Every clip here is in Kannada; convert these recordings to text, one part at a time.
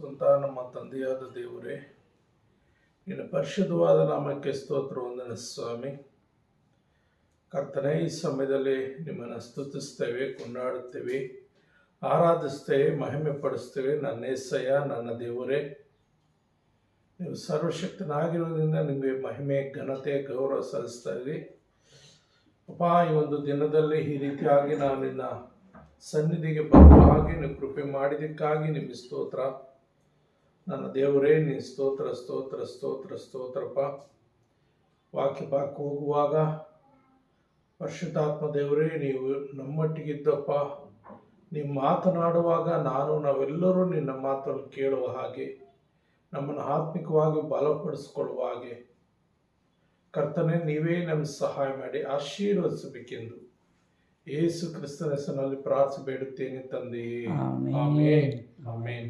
ನಡೆಸುವಂಥ ನಮ್ಮ ತಂದೆಯಾದ ದೇವರೇ, ನಿನ್ನ ಪರಿಶುದ್ಧವಾದ ನಾಮಕ್ಕೆ ಸ್ತೋತ್ರ ವಂದನೆ ಸ್ವಾಮಿ. ಕರ್ತನೇ, ಈ ಸಮಯದಲ್ಲಿ ನಿಮ್ಮನ್ನು ಸ್ತುತಿಸ್ತೇವೆ, ಕೊಂಡಾಡುತ್ತೇವೆ, ಆರಾಧಿಸ್ತೇವೆ, ಮಹಿಮೆ ಪಡಿಸ್ತೇವೆ. ನನ್ನ ಏಸಯ್ಯ, ನನ್ನ ದೇವರೇ, ನೀವು ಸರ್ವಶಕ್ತನಾಗಿರೋದ್ರಿಂದ ನಿಮಗೆ ಮಹಿಮೆ, ಘನತೆ, ಗೌರವ ಸಲ್ಲಿಸ್ತಾ ಇದ್ದೀವಿ. ಅಪ್ಪ, ಈ ಒಂದು ದಿನದಲ್ಲಿ ಈ ರೀತಿಯಾಗಿ ನಾವು ನಿನ್ನ ಸನ್ನಿಧಿಗೆ ಬರುವ ಹಾಗೆ ನೀವು ಕೃಪೆ ಮಾಡಿದ್ದಕ್ಕಾಗಿ ನಿಮಗೆ ಸ್ತೋತ್ರ. ನನ್ನ ದೇವರೇ, ನೀನು ಸ್ತೋತ್ರ ಸ್ತೋತ್ರ ಸ್ತೋತ್ರ ಸ್ತೋತ್ರಪ್ಪ. ವಾಕ್ಯ ಹೋಗುವಾಗ ಪರಿಶುದ್ಧಾತ್ಮ ದೇವರೇ, ನೀವು ನಮ್ಮೊಟ್ಟಿಗಿದ್ದಪ್ಪ. ನೀವು ಮಾತನಾಡುವಾಗ ನಾವೆಲ್ಲರೂ ನಿನ್ನ ಮಾತನ್ನು ಕೇಳುವ ಹಾಗೆ, ನಮ್ಮನ್ನು ಆತ್ಮಿಕವಾಗಿ ಬಲಪಡಿಸಿಕೊಳ್ಳುವ ಹಾಗೆ ಕರ್ತನೆ, ನೀವೇ ನಮಗೆ ಸಹಾಯ ಮಾಡಿ ಆಶೀರ್ವದಿಸಬೇಕೆಂದು ಯೇಸು ಕ್ರಿಸ್ತನ ಹೆಸರಿನಲ್ಲಿ ಪ್ರಾರ್ಥನೆ ಬೇಡುತ್ತೇನೆ ತಂದೆಯೇ, ಆಮೆನ್ ಆಮೆನ್.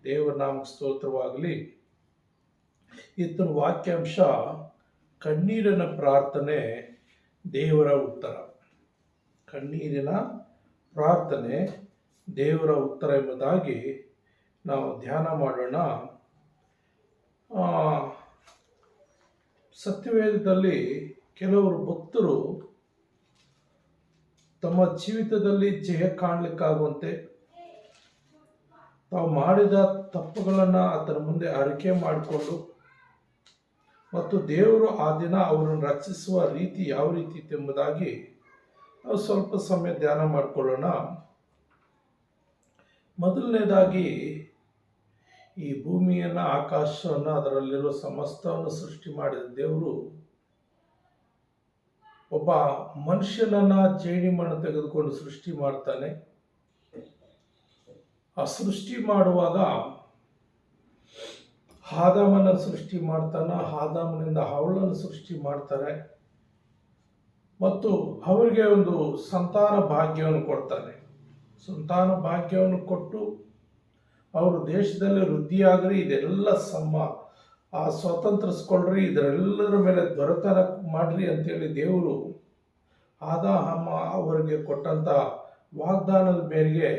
ದೇವರ ನಾಮಕ್ಕೆ ಸ್ತೋತ್ರವಾಗಲಿ. ಇತ್ತ ವಾಕ್ಯಾಂಶ, ಕಣ್ಣೀರಿನ ಪ್ರಾರ್ಥನೆ ದೇವರ ಉತ್ತರ. ಕಣ್ಣೀರಿನ ಪ್ರಾರ್ಥನೆ ದೇವರ ಉತ್ತರ ಎಂಬುದಾಗಿ ನಾವು ಧ್ಯಾನ ಮಾಡೋಣ. ಸತ್ಯವೇದದಲ್ಲಿ ಕೆಲವರು ಭಕ್ತರು ತಮ್ಮ ಜೀವಿತದಲ್ಲಿ ಜಯ ಕಾಣಲಿಕ್ಕಾಗುವಂತೆ ತಾವು ಮಾಡಿದ ತಪ್ಪುಗಳನ್ನು ಆತನ ಮುಂದೆ ಅರಿಕೆ ಮಾಡಿಕೊಂಡು ಮತ್ತು ದೇವರು ಆ ದಿನ ಅವರನ್ನು ರಕ್ಷಿಸುವ ರೀತಿ ಯಾವ ರೀತಿ ಎಂಬುದಾಗಿ ನಾವು ಸ್ವಲ್ಪ ಸಮಯ ಧ್ಯಾನ ಮಾಡಿಕೊಳ್ಳೋಣ. ಮೊದಲನೇದಾಗಿ, ಈ ಭೂಮಿಯನ್ನು, ಆಕಾಶವನ್ನು, ಅದರಲ್ಲಿರುವ ಸಮಸ್ತವನ್ನು ಸೃಷ್ಟಿ ಮಾಡಿದ ದೇವರು ಒಬ್ಬ ಮನುಷ್ಯನನ್ನ ಜೇಡಿಮಣ್ಣು ತೆಗೆದುಕೊಂಡು ಸೃಷ್ಟಿ ಮಾಡ್ತಾನೆ. ಆ ಸೃಷ್ಟಿ ಮಾಡುವಾಗ ಆದಾಮನ ಸೃಷ್ಟಿ ಮಾಡ್ತಾನೆ. ಆದಾಮನಿಂದ ಹವ್ವಳನ್ನು ಸೃಷ್ಟಿ ಮಾಡ್ತಾರೆ ಮತ್ತು ಅವರಿಗೆ ಒಂದು ಸಂತಾನ ಭಾಗ್ಯವನ್ನು ಕೊಡ್ತಾನೆ. ಸಂತಾನ ಭಾಗ್ಯವನ್ನು ಕೊಟ್ಟು ಅವರು ದೇಶದಲ್ಲಿ ವೃದ್ಧಿಯಾಗ್ರಿ, ಇದೆಲ್ಲ ಸ್ವತಂತ್ರಿಸ್ಕೊಳ್ರಿ, ಇದರೆಲ್ಲರ ಮೇಲೆ ದೊರೆತನ ಮಾಡ್ರಿ ಅಂತೇಳಿ ದೇವರು ಆದಾಮ ಅವರಿಗೆ ಕೊಟ್ಟಂಥ ವಾಗ್ದಾನದ ಮೇರೆಗೆ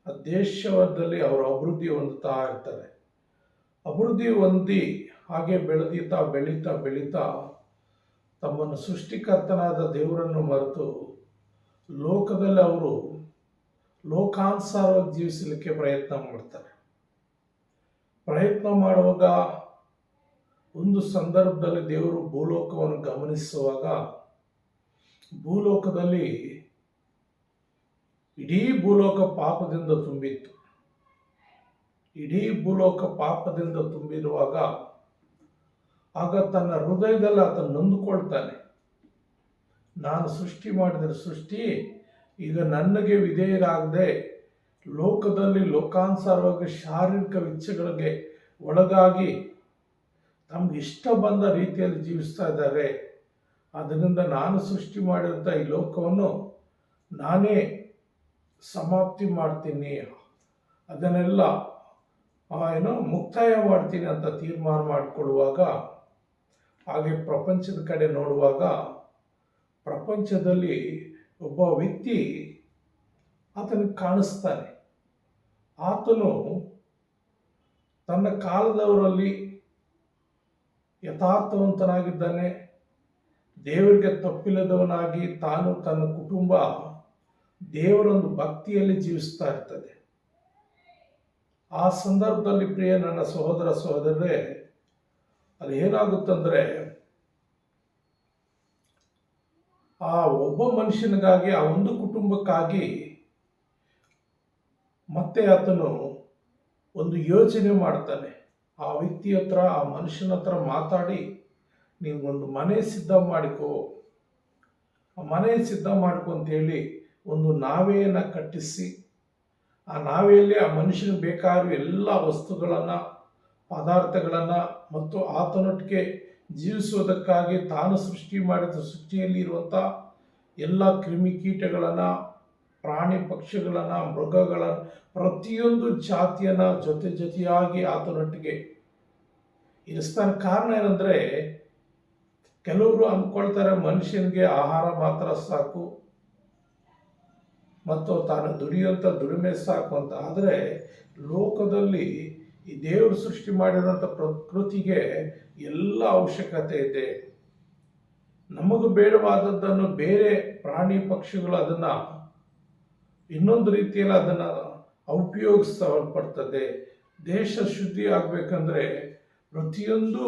ಆ ದೇಶದಲ್ಲಿ ಅವರು ಅಭಿವೃದ್ಧಿ ಹೊಂದುತ್ತಾ ಇರ್ತಾರೆ. ಅಭಿವೃದ್ಧಿ ಹೊಂದಿ ಹಾಗೆ ಬೆಳೀತಾ ಬೆಳೀತಾ ಬೆಳೀತಾ ತಮ್ಮನ್ನು ಸೃಷ್ಟಿಕರ್ತನಾದ ದೇವರನ್ನು ಮರೆತು ಲೋಕದಲ್ಲಿ ಅವರು ಲೋಕಾನುಸಾರವಾಗಿ ಜೀವಿಸಲಿಕ್ಕೆ ಪ್ರಯತ್ನ ಮಾಡ್ತಾರೆ. ಪ್ರಯತ್ನ ಮಾಡುವಾಗ ಒಂದು ಸಂದರ್ಭದಲ್ಲಿ ದೇವರು ಭೂಲೋಕವನ್ನು ಗಮನಿಸುವಾಗ ಭೂಲೋಕದಲ್ಲಿ ಇಡೀ ಭೂಲೋಕ ಪಾಪದಿಂದ ತುಂಬಿತ್ತು. ಇಡೀ ಭೂಲೋಕ ಪಾಪದಿಂದ ತುಂಬಿರುವಾಗ ಆಗ ತನ್ನ ಹೃದಯದಲ್ಲಿ ಆತ ನೊಂದುಕೊಳ್ತಾನೆ. ನಾನು ಸೃಷ್ಟಿ ಮಾಡಿದ ಸೃಷ್ಟಿ ಈಗ ನನಗೆ ವಿಧೇಯರಾಗದೆ ಲೋಕದಲ್ಲಿ ಲೋಕಾನುಸಾರವಾಗಿ ಶಾರೀರಿಕ ಇಚ್ಛೆಗಳಿಗೆ ಒಳಗಾಗಿ ತಮ್ಗೆ ಇಷ್ಟ ಬಂದ ರೀತಿಯಲ್ಲಿ ಜೀವಿಸ್ತಾ ಇದ್ದಾರೆ. ಅದರಿಂದ ನಾನು ಸೃಷ್ಟಿ ಮಾಡಿದಂಥ ಈ ಲೋಕವನ್ನು ನಾನೇ ಸಮಾಪ್ತಿ ಮಾಡ್ತೀನಿ, ಅದನ್ನೆಲ್ಲ ಮುಕ್ತಾಯ ಮಾಡ್ತೀನಿ ಅಂತ ತೀರ್ಮಾನ ಮಾಡಿಕೊಳ್ಳುವಾಗ, ಹಾಗೆ ಪ್ರಪಂಚದ ಕಡೆ ನೋಡುವಾಗ ಪ್ರಪಂಚದಲ್ಲಿ ಒಬ್ಬ ವ್ಯಕ್ತಿ ಆತನಿಗೆ ಕಾಣಿಸ್ತಾನೆ. ಆತನು ತನ್ನ ಕಾಲದವರಲ್ಲಿ ಯಥಾರ್ಥವಂತನಾಗಿದ್ದಾನೆ. ದೇವರಿಗೆ ತಪ್ಪಿಲ್ಲದವನಾಗಿ ತಾನು ತನ್ನ ಕುಟುಂಬ ದೇವರೊಂದು ಭಕ್ತಿಯಲ್ಲಿ ಜೀವಿಸ್ತಾ ಇರ್ತದೆ. ಆ ಸಂದರ್ಭದಲ್ಲಿ ಪ್ರಿಯ ನನ್ನ ಸಹೋದರ ಸಹೋದರರೇ, ಅಲ್ಲಿ ಏನಾಗುತ್ತಂದ್ರೆ, ಆ ಒಬ್ಬ ಮನುಷ್ಯನಿಗಾಗಿ, ಆ ಒಂದು ಕುಟುಂಬಕ್ಕಾಗಿ ಮತ್ತೆ ಆತನು ಒಂದು ಯೋಚನೆ ಮಾಡ್ತಾನೆ. ಆ ವ್ಯಕ್ತಿ ಹತ್ರ, ಆ ಮನುಷ್ಯನ ಹತ್ರ ಮಾತಾಡಿ, ನೀವೊಂದು ಮನೆ ಸಿದ್ಧ ಮಾಡಿಕೋ, ಆ ಮನೆ ಸಿದ್ಧ ಮಾಡ್ಕೊ ಅಂತೇಳಿ ಒಂದು ನಾವೆಯನ್ನು ಕಟ್ಟಿಸಿ, ಆ ನಾವೆಯಲ್ಲಿ ಆ ಮನುಷ್ಯನಿಗೆ ಬೇಕಾದ ಎಲ್ಲ ವಸ್ತುಗಳನ್ನು, ಪದಾರ್ಥಗಳನ್ನು ಮತ್ತು ಆತನೊಟ್ಟಿಗೆ ಜೀವಿಸುವುದಕ್ಕಾಗಿ ತಾನು ಸೃಷ್ಟಿ ಮಾಡಿದ ಸೃಷ್ಟಿಯಲ್ಲಿ ಇರುವಂಥ ಎಲ್ಲ ಕ್ರಿಮಿಕೀಟಗಳನ್ನು, ಪ್ರಾಣಿ ಪಕ್ಷಿಗಳನ್ನು, ಮೃಗಗಳನ್ನು, ಪ್ರತಿಯೊಂದು ಜಾತಿಯನ್ನು ಜೊತೆಯಾಗಿ ಆತನೊಟ್ಟಿಗೆ ಇರಿಸ್ತಾನೆ. ಕಾರಣ ಏನಂದರೆ, ಕೆಲವರು ಅಂದ್ಕೊಳ್ತಾರೆ ಮನುಷ್ಯನಿಗೆ ಆಹಾರ ಮಾತ್ರ ಸಾಕು ಮತ್ತು ತಾನು ದುಡಿಯುವಂಥ ದುಡಿಮೆ ಸಾಕು ಅಂತ. ಆದರೆ ಲೋಕದಲ್ಲಿ ಈ ದೇವರು ಸೃಷ್ಟಿ ಮಾಡಿದಂಥ ಪ್ರಕೃತಿಗೆ ಎಲ್ಲ ಅವಶ್ಯಕತೆ ಇದೆ. ನಮಗೆ ಬೇಡವಾದದ್ದನ್ನು ಬೇರೆ ಪ್ರಾಣಿ ಪಕ್ಷಿಗಳು ಅದನ್ನು ಇನ್ನೊಂದು ರೀತಿಯಲ್ಲಿ ಅದನ್ನು ಉಪಯೋಗಿಸಲ್ಪಡ್ತದೆ. ದೇಶ ಶುದ್ಧಿ ಆಗಬೇಕಂದ್ರೆ ಪ್ರತಿಯೊಂದು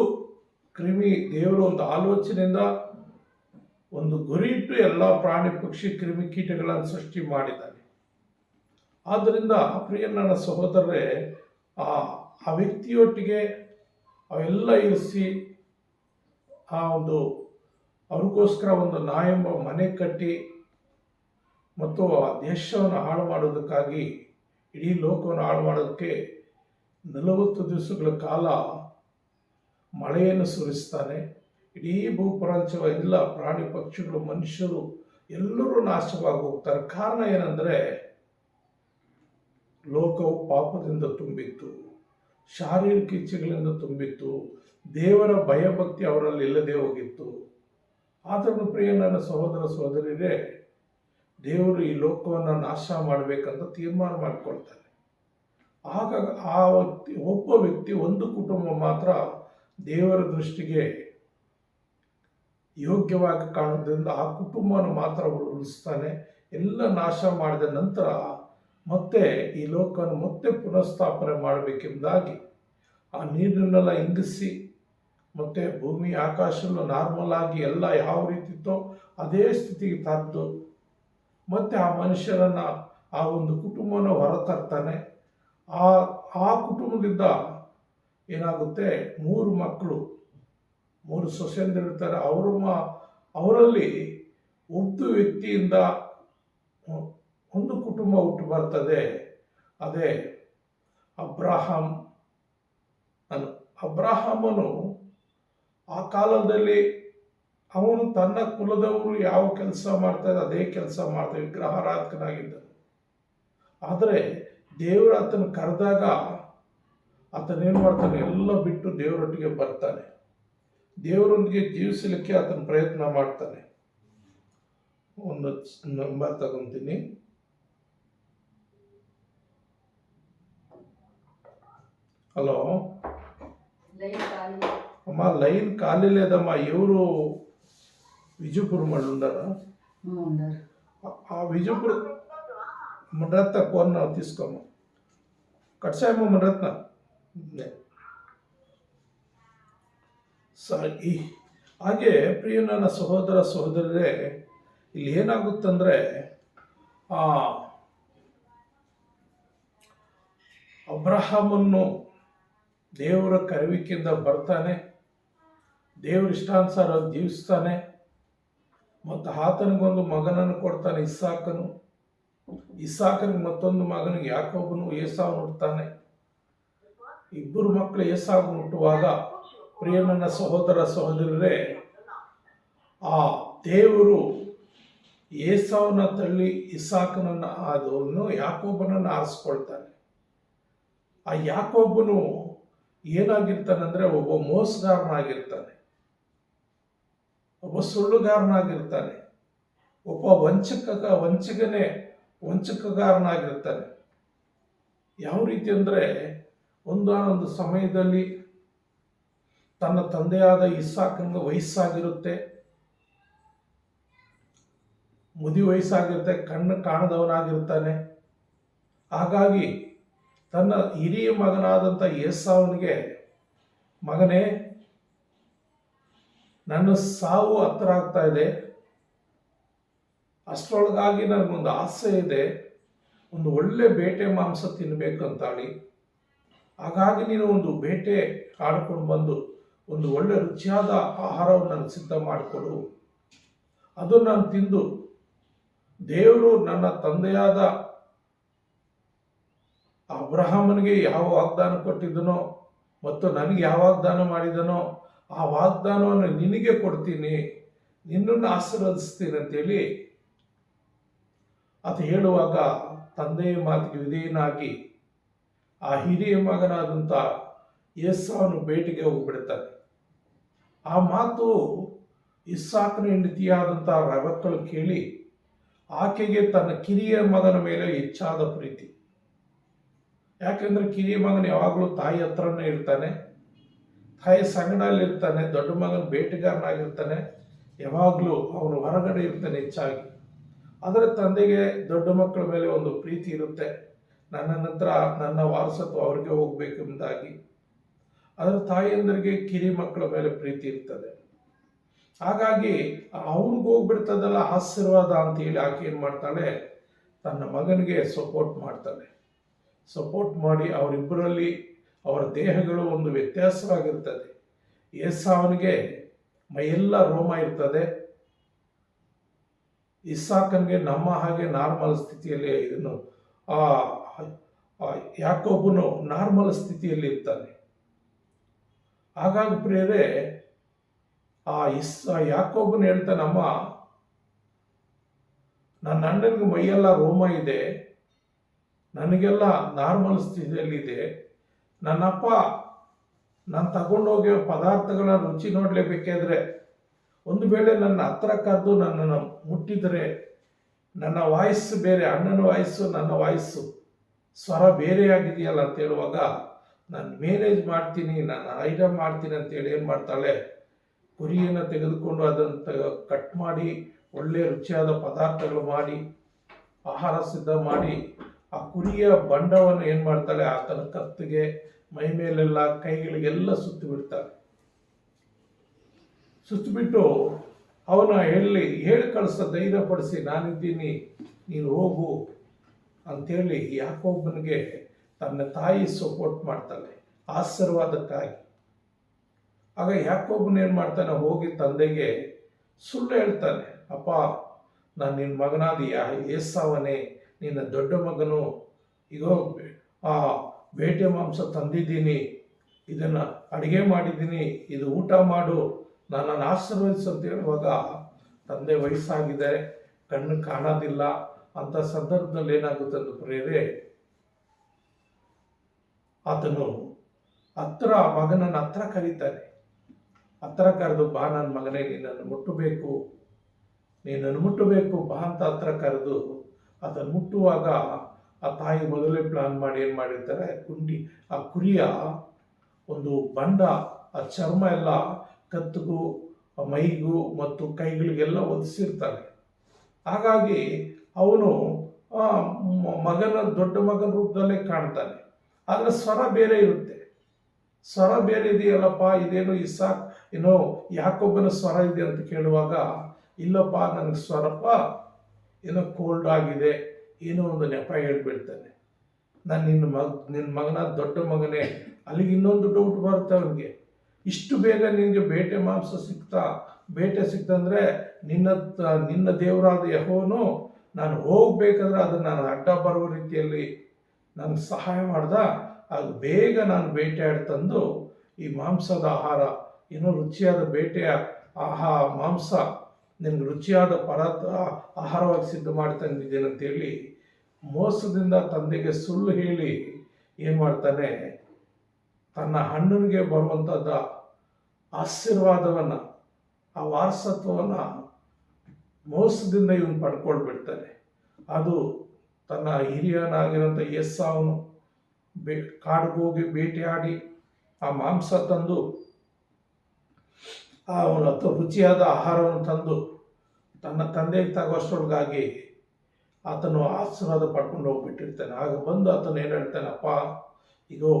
ಕ್ರಿಮಿ ದೇವರು ಒಂದು ಆಲೋಚನೆಯಿಂದ ಒಂದು ಗುರಿ ಇಟ್ಟು ಎಲ್ಲ ಪ್ರಾಣಿ ಪಕ್ಷಿ ಕ್ರಿಮಿಕೀಟಗಳನ್ನು ಸೃಷ್ಟಿ ಮಾಡಿದ್ದಾನೆ. ಆದ್ದರಿಂದ ಪ್ರಿಯ ನನ್ನ ಸಹೋದರರೇ, ಆ ವ್ಯಕ್ತಿಯೊಟ್ಟಿಗೆ ಅವೆಲ್ಲ ಇರಿಸಿ ಅವ್ರಿಗೋಸ್ಕರ ಒಂದು ನಾ ಎಂಬ ಮನೆ ಕಟ್ಟಿ ಮತ್ತು ಆ ದೇಶವನ್ನು ಹಾಳು ಮಾಡೋದಕ್ಕಾಗಿ, ಇಡೀ ಲೋಕವನ್ನು ಹಾಳು ಮಾಡೋದಕ್ಕೆ 40 ದಿವಸಗಳ ಕಾಲ ಮಳೆಯನ್ನು ಸುರಿಸ್ತಾನೆ. ಇಡೀ ಭೂಪ್ರಪಂಚವ ಎಲ್ಲ ಪ್ರಾಣಿ ಪಕ್ಷಿಗಳು ಮನುಷ್ಯರು ಎಲ್ಲರೂ ನಾಶವಾಗಿ ಹೋಗ್ತಾರೆ. ಕಾರಣ ಏನಂದರೆ ಲೋಕವು ಪಾಪದಿಂದ ತುಂಬಿತ್ತು, ಶಾರೀರಿಕ ಇಚ್ಛೆಗಳಿಂದ ತುಂಬಿತ್ತು, ದೇವರ ಭಯಭಕ್ತಿ ಅವರಲ್ಲಿ ಇಲ್ಲದೆ ಹೋಗಿತ್ತು. ಆದರೂ ಪ್ರಿಯ ನನ್ನ ಸಹೋದರ ಸಹೋದರಿಯರೇ, ದೇವರು ಈ ಲೋಕವನ್ನು ನಾಶ ಮಾಡಬೇಕಂತ ತೀರ್ಮಾನ ಮಾಡಿಕೊಳ್ತಾನೆ. ಆಗ ಒಬ್ಬ ವ್ಯಕ್ತಿ, ಒಂದು ಕುಟುಂಬ ಮಾತ್ರ ದೇವರ ದೃಷ್ಟಿಗೆ ಯೋಗ್ಯವಾಗಿ ಕಾಣೋದ್ರಿಂದ ಆ ಕುಟುಂಬವನ್ನು ಮಾತ್ರ ಉಳಿಸ್ತಾನೆ. ಎಲ್ಲ ನಾಶ ಮಾಡಿದ ನಂತರ ಮತ್ತೆ ಈ ಲೋಕವನ್ನು ಮತ್ತೆ ಪುನಃಸ್ಥಾಪನೆ ಮಾಡಬೇಕೆಂಬುದಾಗಿ ಆ ನೀರನ್ನೆಲ್ಲ ಇಂಗಿಸಿ ಮತ್ತು ಭೂಮಿ ಆಕಾಶವನ್ನು ನಾರ್ಮಲ್ ಆಗಿ ಎಲ್ಲ ಯಾವ ರೀತಿ ಇತ್ತೋ ಅದೇ ಸ್ಥಿತಿಗೆ ತಂದು ಮತ್ತೆ ಆ ಮನುಷ್ಯರನ್ನು, ಆ ಒಂದು ಕುಟುಂಬವನ್ನು ಹೊರತರ್ತಾನೆ. ಆ ಕುಟುಂಬದಿಂದ ಏನಾಗುತ್ತೆ, 3 ಮಕ್ಕಳು, 3 ಸೊಸೆಯಂದಿರಿರ್ತಾರೆ. ಅವರಲ್ಲಿ ಒಬ್ಬ ವ್ಯಕ್ತಿಯಿಂದ ಒಂದು ಕುಟುಂಬ ಹುಟ್ಟು ಬರ್ತದೆ. ಅದೇ ಅಬ್ರಹಾಮನು ಆ ಕಾಲದಲ್ಲಿ ಅವನು ತನ್ನ ಕುಲದವರು ಯಾವ ಕೆಲಸ ಮಾಡ್ತಾರೆ ಅದೇ ಕೆಲಸ ಮಾಡ್ತಾರೆ, ವಿಗ್ರಹಾರಾಧಕನಾಗಿದ್ದನು. ಆದರೆ ದೇವರು ಆತನ ಕರೆದಾಗ ಆತನೇನು ಮಾಡ್ತಾನೆ, ಎಲ್ಲ ಬಿಟ್ಟು ದೇವರೊಟ್ಟಿಗೆ ಬರ್ತಾನೆ. ದೇವರೊಂದಿಗೆ ಜೀವಿಸಲಿಕ್ಕೆ ಆತನ ಪ್ರಯತ್ನ ಮಾಡ್ತಾನೆ. ಒಂದು ನಂಬರ್ ತಗೊಂತೀನಿ. ಹಲೋ ಅಮ್ಮ, ಲೈನ್ ఖాళీ లేదమ్మా. ఎవరు విజయపురం వాళ్ళు ఉన్నారా? ఆ విజయపురం మునరత్న ఫోన్ తీసుకోమ్మా. కట్సాయమ్మా మునరత్న. ಸರಿ, ಹಾಗೆ ಪ್ರಿಯ ನನ್ನ ಸಹೋದರ ಸಹೋದರರೇ, ಇಲ್ಲಿ ಏನಾಗುತ್ತಂದರೆ ಅಬ್ರಹಾಮನ್ನು ದೇವರ ಕರೆವಿಕೆಯಿಂದ ಬರ್ತಾನೆ, ದೇವರ ಇಷ್ಟಾನುಸಾರ ಜೀವಿಸ್ತಾನೆ ಮತ್ತು ಆತನಿಗೊಂದು ಮಗನನ್ನು ಕೊಡ್ತಾನೆ, ಇಸಾಕನಿಗೆ ಮತ್ತೊಂದು ಮಗನಿಗೆ ಯಾಕೋಬನು, ಏಸಾವನು ಹುಟ್ಟುತ್ತಾನೆ. 2 ಮಕ್ಕಳು ಏಸಾವನು ಹುಟ್ಟುವಾಗ ಪ್ರಿಯ ನನ್ನ ಸಹೋದರ ಸಹೋದರರೇ, ಆ ದೇವರು ಏಸಾವನ ತಳ್ಳಿ ಇಸಾಕನನ್ನು ಅದನ್ನು ಯಾಕೋಬನನ್ನು ಆರಿಸ್ಕೊಳ್ತಾನೆ. ಆ ಯಾಕೋಬನು ಏನಾಗಿರ್ತಾನಂದ್ರೆ ಒಬ್ಬ ಮೋಸಗಾರನಾಗಿರ್ತಾನೆ, ಒಬ್ಬ ಸುಳ್ಳುಗಾರನಾಗಿರ್ತಾನೆ, ಒಬ್ಬ ವಂಚಕಗಾರನಾಗಿರ್ತಾನೆ. ಯಾವ ರೀತಿ ಅಂದರೆ ಒಂದಾನೊಂದು ಸಮಯದಲ್ಲಿ ತನ್ನ ತಂದೆಯಾದ ಇಸಾಕನಿಗೆ ವಯಸ್ಸಾಗಿರುತ್ತೆ, ಮುದಿ ವಯಸ್ಸಾಗಿರುತ್ತೆ, ಕಣ್ಣು ಕಾಣದವನಾಗಿರ್ತಾನೆ. ಹಾಗಾಗಿ ತನ್ನ ಹಿರಿಯ ಮಗನಾದಂಥ ಏಸಾವನಿಗೆ, ಮಗನೇ, ನನ್ನ ಸಾವು ಹತ್ರ ಆಗ್ತಾ ಇದೆ, ಅಷ್ಟರೊಳಗಾಗಿ ನನಗೊಂದು ಆಸೆ ಇದೆ, ಒಂದು ಒಳ್ಳೆ ಬೇಟೆ ಮಾಂಸ ತಿನ್ನಬೇಕಂತಾಳಿ. ಹಾಗಾಗಿ ನೀನು ಒಂದು ಬೇಟೆ ಆಡ್ಕೊಂಡು ಬಂದು ಒಂದು ಒಳ್ಳೆ ರುಚಿಯಾದ ಆಹಾರವನ್ನು ನನಗೆ ಸಿದ್ಧ ಮಾಡಿಕೊಡು. ಅದು ನಾನು ತಿಂದು ದೇವರು ನನ್ನ ತಂದೆಯಾದ ಅಬ್ರಹಾಮನಿಗೆ ಯಾವ ವಾಗ್ದಾನ ಕೊಟ್ಟಿದ್ದನೋ ಮತ್ತು ನನಗೆ ಯಾವ ವಾಗ್ದಾನ ಮಾಡಿದನೋ ಆ ವಾಗ್ದಾನವನ್ನು ನಿನಗೆ ಕೊಡ್ತೀನಿ, ನಿನ್ನನ್ನು ಆಶೀರ್ವದಿಸ್ತೀನಿ ಅಂತೇಳಿ ಅದು ಹೇಳುವಾಗ ತಂದೆಯ ಮಾತಿಗೆ ವಿಧೇಯನಾಗಿ ಆ ಹಿರಿಯ ಮಗನಾದಂಥ ಏಸಾವನು ಬೇಟೆಗೆ ಹೋಗ್ಬಿಡ್ತಾನೆ. ಆ ಮಾತು ಇಸಾಕನ ಹೆಂಡತಿಯಾದಂಥ ರೆಬೆಕ್ಕಳು ಕೇಳಿ ಆಕೆಗೆ ತನ್ನ ಕಿರಿಯ ಮಗನ ಮೇಲೆ ಹೆಚ್ಚಾದ ಪ್ರೀತಿ. ಯಾಕೆಂದರೆ ಕಿರಿ ಮಗನು ಯಾವಾಗಲೂ ತಾಯಿ ಹತ್ರನೇ ಇರ್ತಾನೆ, ತಾಯಿ ಸಂಗಡಲ್ಲಿರ್ತಾನೆ. ದೊಡ್ಡ ಮಗನ ಬೇಟೆಗಾರನಾಗಿರ್ತಾನೆ, ಯಾವಾಗಲೂ ಅವನು ಹೊರಗಡೆ ಇರ್ತಾನೆ ಹೆಚ್ಚಾಗಿ. ಆದರೆ ತಂದೆಗೆ ದೊಡ್ಡ ಮಕ್ಕಳ ಮೇಲೆ ಒಂದು ಪ್ರೀತಿ ಇರುತ್ತೆ, ನನ್ನ ನಂತರ ನನ್ನ ವಾರಸತ್ವ ಅವ್ರಿಗೆ ಹೋಗ್ಬೇಕೆಂಬುದಾಗಿ. ಅದರ ತಾಯಿಯಂದರಿಗೆ ಕಿರಿ ಮಕ್ಕಳ ಮೇಲೆ ಪ್ರೀತಿ ಇರ್ತದೆ. ಹಾಗಾಗಿ ಅವ್ನಿಗೆ ಹೋಗ್ಬಿಡ್ತದಲ್ಲ ಆಶೀರ್ವಾದ ಅಂತೇಳಿ ಆಕೆ ಏನು ಮಾಡ್ತಾಳೆ, ತನ್ನ ಮಗನಿಗೆ ಸಪೋರ್ಟ್ ಮಾಡ್ತಾಳೆ. ಸಪೋರ್ಟ್ ಮಾಡಿ ಅವರಿಬ್ಬರಲ್ಲಿ ಅವರ ದೇಹಗಳು ಒಂದು ವ್ಯತ್ಯಾಸವಾಗಿರ್ತದೆ. ಏಸಾವನಿಗೆ ಮೈಯೆಲ್ಲ ರೋಮ ಇರ್ತದೆ, ಇಸಾಕನಿಗೆ ನಮ್ಮ ಹಾಗೆ ನಾರ್ಮಲ್ ಸ್ಥಿತಿಯಲ್ಲಿ ಇದನ್ನು ಯಾಕೋಬನು ನಾರ್ಮಲ್ ಸ್ಥಿತಿಯಲ್ಲಿ ಇರ್ತಾನೆ. ಹಾಗಾಗಿ ಪ್ರಿಯರೇ, ಯಾಕೋಬನು ಹೇಳ್ತಾನಮ್ಮ, ನನ್ನ ಅಣ್ಣನಿಗೆ ಮೈಯೆಲ್ಲ ರೋಮ ಇದೆ, ನನಗೆಲ್ಲ ನಾರ್ಮಲ್ ಸ್ಥಿತಿಯಲ್ಲಿದೆ. ನನ್ನಪ್ಪ ನಾನು ತಗೊಂಡೋಗಿ ಪದಾರ್ಥಗಳ ರುಚಿ ನೋಡಲೇಬೇಕಾದ್ರೆ ಒಂದು ವೇಳೆ ನನ್ನ ಹತ್ರ ಕರೆದು ನನ್ನನ್ನು ಮುಟ್ಟಿದರೆ ನನ್ನ ವಾಯ್ಸ್ ಬೇರೆ, ಅಣ್ಣನ ವಾಯ್ಸು ನನ್ನ ವಾಯ್ಸು ಸ್ವರ ಬೇರೆಯಾಗಿದೆಯಲ್ಲ ಅಂತ ಹೇಳುವಾಗ ನಾನು ಮ್ಯಾನೇಜ್ ಮಾಡ್ತೀನಿ, ನಾನು ಐಟಮ್ ಮಾಡ್ತೀನಿ ಅಂತೇಳಿ ಏನು ಮಾಡ್ತಾಳೆ, ಕುರಿಯನ್ನು ತೆಗೆದುಕೊಂಡು ಅದನ್ನು ಕಟ್ ಮಾಡಿ ಒಳ್ಳೆಯ ರುಚಿಯಾದ ಪದಾರ್ಥಗಳು ಮಾಡಿ ಆಹಾರ ಸಿದ್ಧ ಮಾಡಿ ಆ ಕುರಿಯ ಬಂಡವನ್ನು ಏನು ಮಾಡ್ತಾಳೆ, ಆತನ ಕತ್ತಿಗೆ ಮೈ ಮೇಲೆಲ್ಲ ಕೈಗಳಿಗೆಲ್ಲ ಸುತ್ತು ಬಿಡ್ತಾಳೆ. ಸುತ್ತಬಿಟ್ಟು ಅವನ ಹೇಳಿ ಕಳಿಸ ಧೈರ್ಯಪಡಿಸಿ, ನಾನಿದ್ದೀನಿ ನೀನು ಹೋಗು ಅಂಥೇಳಿ ಯಾಕೋಬನಿಗೆ ತನ್ನ ತಾಯಿ ಸಪೋರ್ಟ್ ಮಾಡ್ತಾಳೆ ಆಶೀರ್ವಾದಕ್ಕಾಗಿ. ಆಗ ಯಾಕೋಬನ ಏನು ಮಾಡ್ತಾನೆ, ಹೋಗಿ ತಂದೆಗೆ ಸುಳ್ಳು ಹೇಳ್ತಾನೆ, ಅಪ್ಪ ನಾನು ನಿನ್ನ ಮಗನಾದ ಏಸಾವನೇ, ನಿನ್ನ ದೊಡ್ಡ ಮಗನು, ಈಗೋ ಬೇಟೆ ಮಾಂಸ ತಂದಿದ್ದೀನಿ, ಇದನ್ನು ಅಡುಗೆ ಮಾಡಿದ್ದೀನಿ, ಇದು ಊಟ ಮಾಡು, ನನ್ನನ್ನು ಆಶೀರ್ವದಿಸು ಅಂತ ಹೇಳುವಾಗ ತಂದೆ ವಯಸ್ಸಾಗಿದೆ, ಕಣ್ಣು ಕಾಣೋದಿಲ್ಲ. ಅಂಥ ಸಂದರ್ಭದಲ್ಲಿ ಏನಾಗುತ್ತೆ ಅಂತ ಪ್ರೇರೆ, ಆತನು ಮಗನನ್ನು ಹತ್ರ ಕರೀತಾನೆ. ಹತ್ರ ಕರೆದು, ಬಾ ನನ್ನ ಮಗನೇ, ನೀನನ್ನು ಮುಟ್ಟಬೇಕು ಬಾ ಅಂತ ಹತ್ರ ಕರೆದು ಆತನು ಮುಟ್ಟುವಾಗ ಆ ತಾಯಿ ಮೊದಲೇ ಪ್ಲಾನ್ ಮಾಡಿ ಏನು ಮಾಡಿರ್ತಾರೆ, ಆ ಕುರಿಯ ಒಂದು ಬಂಡ, ಆ ಚರ್ಮ ಎಲ್ಲ ಕತ್ತಿಗೂ ಮೈಗೂ ಮತ್ತು ಕೈಗಳಿಗೆಲ್ಲ ಒದಿಸಿರ್ತಾನೆ. ಹಾಗಾಗಿ ಅವನು ದೊಡ್ಡ ಮಗನ ರೂಪದಲ್ಲೇ ಕಾಣ್ತಾನೆ. ಆದರೆ ಸ್ವರ ಬೇರೆ ಇರುತ್ತೆ. ಸ್ವರ ಬೇರೆ ಇದೆಯಲ್ಲಪ್ಪ, ಇದೇನು ಯಾಕೊಬ್ಬನ ಸ್ವರ ಇದೆ ಅಂತ ಕೇಳುವಾಗ, ಇಲ್ಲಪ್ಪ ನನಗೆ ಸ್ವರಪ್ಪ ಏನೋ ಕೋಲ್ಡ್ ಆಗಿದೆ, ಏನೋ ಒಂದು ನೆಪ ಹೇಳ್ಬಿಡ್ತಾನೆ. ನಾನು ನಿನ್ನ ಮಗನ ದೊಡ್ಡ ಮಗನೇ. ಅಲ್ಲಿಗೆ ಇನ್ನೊಂದು ಡೌಟ್ ಬರುತ್ತೆ ಅವನಿಗೆ, ಇಷ್ಟು ಬೇಗ ನಿನಗೆ ಬೇಟೆ ಸಿಕ್ತಂದ್ರೆ ನಿನ್ನ ದೇವರಾದ ಯೆಹೋವನು ನಾನು ಹೋಗ್ಬೇಕಾದ್ರೆ ಅದನ್ನು ನಾನು ಅಡ್ಡ ಬರುವ ರೀತಿಯಲ್ಲಿ ನನಗೆ ಸಹಾಯ ಮಾಡ್ದ. ಅದು ಬೇಗ ನಾನು ಬೇಟೆಯಾಡಿ ತಂದು ಈ ಮಾಂಸದ ಆಹಾರ, ಏನೋ ರುಚಿಯಾದ ಬೇಟೆಯ ಮಾಂಸ ನಿನಗೆ ರುಚಿಯಾದ ಆಹಾರವಾಗಿ ಸಿದ್ಧ ಮಾಡಿ ತಂದಿದ್ದೇನೆ ಅಂತೇಳಿ ಮೋಸದಿಂದ ತಂದೆಗೆ ಸುಳ್ಳು ಹೇಳಿ ಏನು ಮಾಡ್ತಾನೆ, ತನ್ನ ಅಣ್ಣನಿಗೆ ಬರುವಂಥದ್ದ ಆಶೀರ್ವಾದವನ್ನು, ಆ ವಾರಸತ್ವವನ್ನು ಮೋಸದಿಂದ ಇವನು ಪಡ್ಕೊಳ್ಬಿಡ್ತಾನೆ. ಅದು ತನ್ನ ಹಿರಿಯನಾಗಿರೋಂಥ ಏಸಾವನು ಕಾಡಿಗೋಗಿ ಬೇಟೆಯಾಡಿ ಆ ಮಾಂಸ ತಂದು ಅವನ ರುಚಿಯಾದ ಆಹಾರವನ್ನು ತಂದು ತನ್ನ ತಂದೆಗೆ ತಗೋಷ್ಟೊಳಗಾಗಿ ಆತನು ಆಶೀರ್ವಾದ ಪಡ್ಕೊಂಡು ಹೋಗ್ಬಿಟ್ಟಿರ್ತಾನೆ. ಆಗ ಬಂದು ಆತನು ಏನು ಹೇಳ್ತಾನೆ, ಅಪ್ಪ ಈಗೋ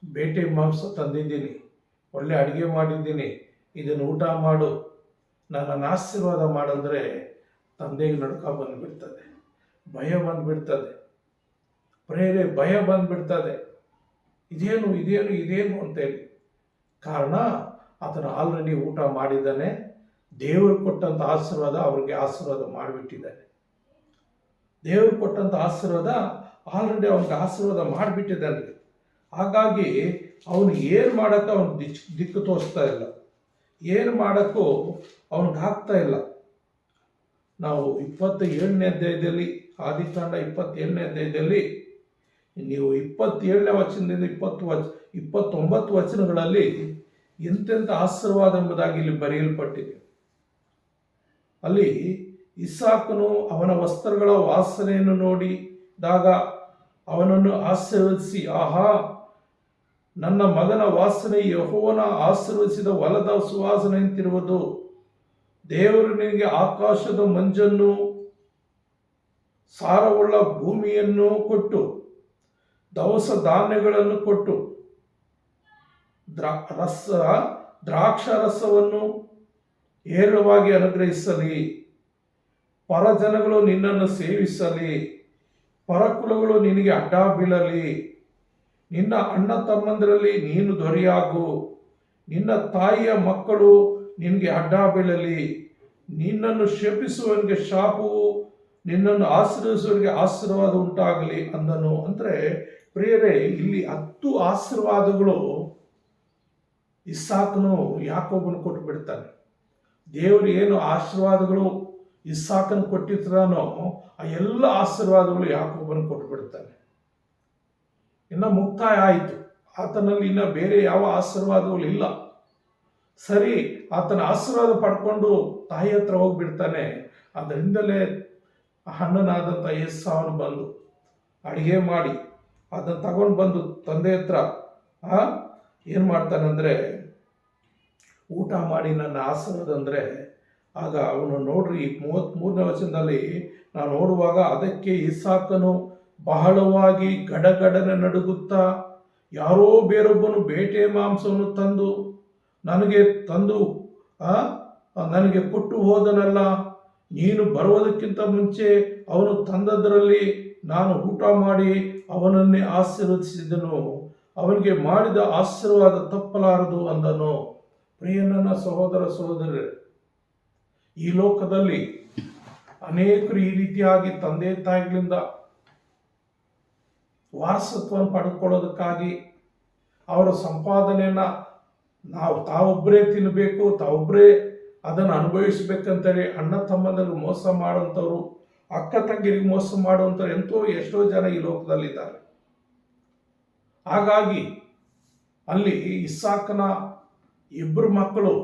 ಬೇಟೆ ಮಾಂಸ ತಂದಿದ್ದೀನಿ, ಒಳ್ಳೆ ಅಡುಗೆ ಮಾಡಿದ್ದೀನಿ, ಇದನ್ನು ಊಟ ಮಾಡು, ನನ್ನನ್ನು ಆಶೀರ್ವಾದ ಮಾಡಂದರೆ ತಂದೆಗೆ ನಡುಕ ಬಂದುಬಿಡ್ತದೆ, ಭಯ ಬಂದುಬಿಡ್ತದೆ, ಭಯ ಬಂದುಬಿಡ್ತದೆ. ಇದೇನು ಅಂತೇಳಿ. ಕಾರಣ ಆತನು ಆಲ್ರೆಡಿ ಊಟ ಮಾಡಿದ್ದಾನೆ, ದೇವರು ಕೊಟ್ಟಂಥ ಆಶೀರ್ವಾದ ಅವ್ರಿಗೆ ಆಶೀರ್ವಾದ ಮಾಡಿಬಿಟ್ಟಿದ್ದಾನೆ. ದೇವರು ಕೊಟ್ಟಂಥ ಆಶೀರ್ವಾದ ಆಲ್ರೆಡಿ ಅವ್ನಿಗೆ ಆಶೀರ್ವಾದ ಮಾಡಿಬಿಟ್ಟಿದ್ದಾನೆ. ಹಾಗಾಗಿ ಅವನು ಏನು ಮಾಡೋಕ್ಕೆ ಅವನು ದಿಕ್ಕು ತೋರಿಸ್ತಾ ಇಲ್ಲ, ಏನು ಮಾಡೋಕ್ಕೂ ಅವನಿಗೆ ಆಗ್ತಾ ಇಲ್ಲ. ನಾವು 27ನೇ ಅಧ್ಯಾಯದಲ್ಲಿ, ಆದಿಕಾಂಡ 27ನೇ ಅಧ್ಯಾಯದಲ್ಲಿ ನೀವು 27ನೇ ವಚನದಿಂದ 29 ವಚನಗಳಲ್ಲಿ ಎಂತೆಂಥ ಆಶೀರ್ವಾದ ಎಂಬುದಾಗಿ ಇಲ್ಲಿ ಬರೆಯಲ್ಪಟ್ಟಿದೆ. ಅಲ್ಲಿ ಇಸಾಕನು ಅವನ ವಸ್ತ್ರಗಳ ವಾಸನೆಯನ್ನು ನೋಡಿದಾಗ ಅವನನ್ನು ಆಶೀರ್ವದಿಸಿ, ಆಹಾ, ನನ್ನ ಮಗನ ವಾಸನೆ ಯೆಹೋವನ ಆಶೀರ್ವದಿಸಿದ ಹೊಲದ ಸುವಾಸನೆಯಂತಿರುವುದು. ದೇವರು ನಿನಗೆ ಆಕಾಶದ ಮಂಜನ್ನು, ಸಾರವುಳ್ಳ ಭೂಮಿಯನ್ನು ಕೊಟ್ಟು, ದವಸ ಧಾನ್ಯಗಳನ್ನು ಕೊಟ್ಟು, ದ್ರಾಕ್ಷಾರಸವನ್ನು ಹೇರಳವಾಗಿ ಅನುಗ್ರಹಿಸಲಿ. ಪರಜನಗಳು ನಿನ್ನನ್ನು ಸೇವಿಸಲಿ, ಪರಕುಲಗಳು ನಿನಗೆ ಅಡ್ಡ ಬೀಳಲಿ. ನಿನ್ನ ಅಣ್ಣ ತಮ್ಮಂದಿರಲ್ಲಿ ನೀನು ದೊರೆಯಾಗು, ನಿನ್ನ ತಾಯಿಯ ಮಕ್ಕಳು ನಿನಗೆ ಅಡ್ಡ ಬೀಳಲಿ. ನಿನ್ನನ್ನು ಶಪಿಸುವವನಿಗೆ ಶಾಪವು, ನಿನ್ನನ್ನು ಆಶೀರ್ವದಿಸುವವರಿಗೆ ಆಶೀರ್ವಾದ ಉಂಟಾಗಲಿ ಅಂದನು. ಅಂದರೆ ಪ್ರಿಯರೇ, ಇಲ್ಲಿ 10 ಆಶೀರ್ವಾದಗಳು ಇಸ್ಸಾಕನು ಯಾಕೋಬನು ಕೊಟ್ಟು ಬಿಡ್ತಾನೆ. ದೇವರು ಏನು ಆಶೀರ್ವಾದಗಳು ಇಸ್ಸಾಕನು ಕೊಟ್ಟಿದ್ದಾನೋ ಆ ಎಲ್ಲ ಆಶೀರ್ವಾದಗಳು ಯಾಕೋಬನು ಕೊಟ್ಟು ಬಿಡ್ತಾನೆ. ಇನ್ನು ಮುಕ್ತಾಯ ಆಯಿತು, ಆತನಲ್ಲಿ ಇನ್ನು ಬೇರೆ ಯಾವ ಆಶೀರ್ವಾದಗಳು ಇಲ್ಲ. ಸರಿ, ಆತನ ಆಶೀರ್ವಾದ ಪಡ್ಕೊಂಡು ತಾಯಿ ಹತ್ರ ಹೋಗ್ಬಿಡ್ತಾನೆ. ಅದರಿಂದಲೇ ಅಣ್ಣನಾದಂಥ ಏಸಾವನು ಬಂದು ಅಡಿಗೆ ಮಾಡಿ ಅದನ್ನು ತಗೊಂಡು ಬಂದು ತಂದೆ ಹತ್ರ ಏನು ಮಾಡ್ತಾನಂದರೆ, ಊಟ ಮಾಡಿ ನನ್ನ ಆಶೀರ್ವಾದ ಅಂದರೆ, ಆಗ ಅವನು ನೋಡ್ರಿ 33ನೇ ವಚನದಲ್ಲಿ ನಾವು ನೋಡುವಾಗ, ಅದಕ್ಕೆ ಇಸಾಕನು ಬಹಳವಾಗಿ ಗಡಗಡನೆ ನಡುಗುತ್ತಾ, ಯಾರೋ ಬೇರೊಬ್ಬನು ಬೇಟೆ ಮಾಂಸವನ್ನು ನನಗೆ ಕೊಟ್ಟು ಹೋದನಲ್ಲ, ನೀನು ಬರುವುದಕ್ಕಿಂತ ಮುಂಚೆ ಅವನು ತಂದದರಲ್ಲಿ ನಾನು ಊಟ ಮಾಡಿ ಅವನನ್ನೇ ಆಶೀರ್ವದಿಸಿದನು, ಅವನಿಗೆ ಮಾಡಿದ ಆಶೀರ್ವಾದ ತಪ್ಪಲಾರದು ಅಂದನು. ಪ್ರಿಯನನ್ನ ಸಹೋದರ ಸಹೋದರರೇ, ಈ ಲೋಕದಲ್ಲಿ ಅನೇಕರು ಈ ರೀತಿಯಾಗಿ ತಂದೆ ತಾಯಿಗಳಿಂದ ವಾರಸತ್ವವನ್ನು ಪಡೆದುಕೊಳ್ಳೋದಕ್ಕಾಗಿ ಅವರ ಸಂಪಾದನೆಯನ್ನು ತಾವೊಬ್ಬರೇ ತಿನ್ನಬೇಕು, ತಾವೊಬ್ಬರೇ ಅದನ್ನು ಅನುಭವಿಸ್ಬೇಕಂತೇಳಿ ಅಣ್ಣ ತಮ್ಮಂದಿರಿಗೆ ಮೋಸ ಮಾಡುವಂಥವ್ರು, ಅಕ್ಕ ತಂಗಿರಿಗೆ ಮೋಸ ಮಾಡುವಂಥವ್ರು ಎಷ್ಟೋ ಜನ ಈ ಲೋಕದಲ್ಲಿದ್ದಾರೆ. ಹಾಗಾಗಿ ಅಲ್ಲಿ ಇಸ್ಸಾಕನ 2 ಮಕ್ಕಳು,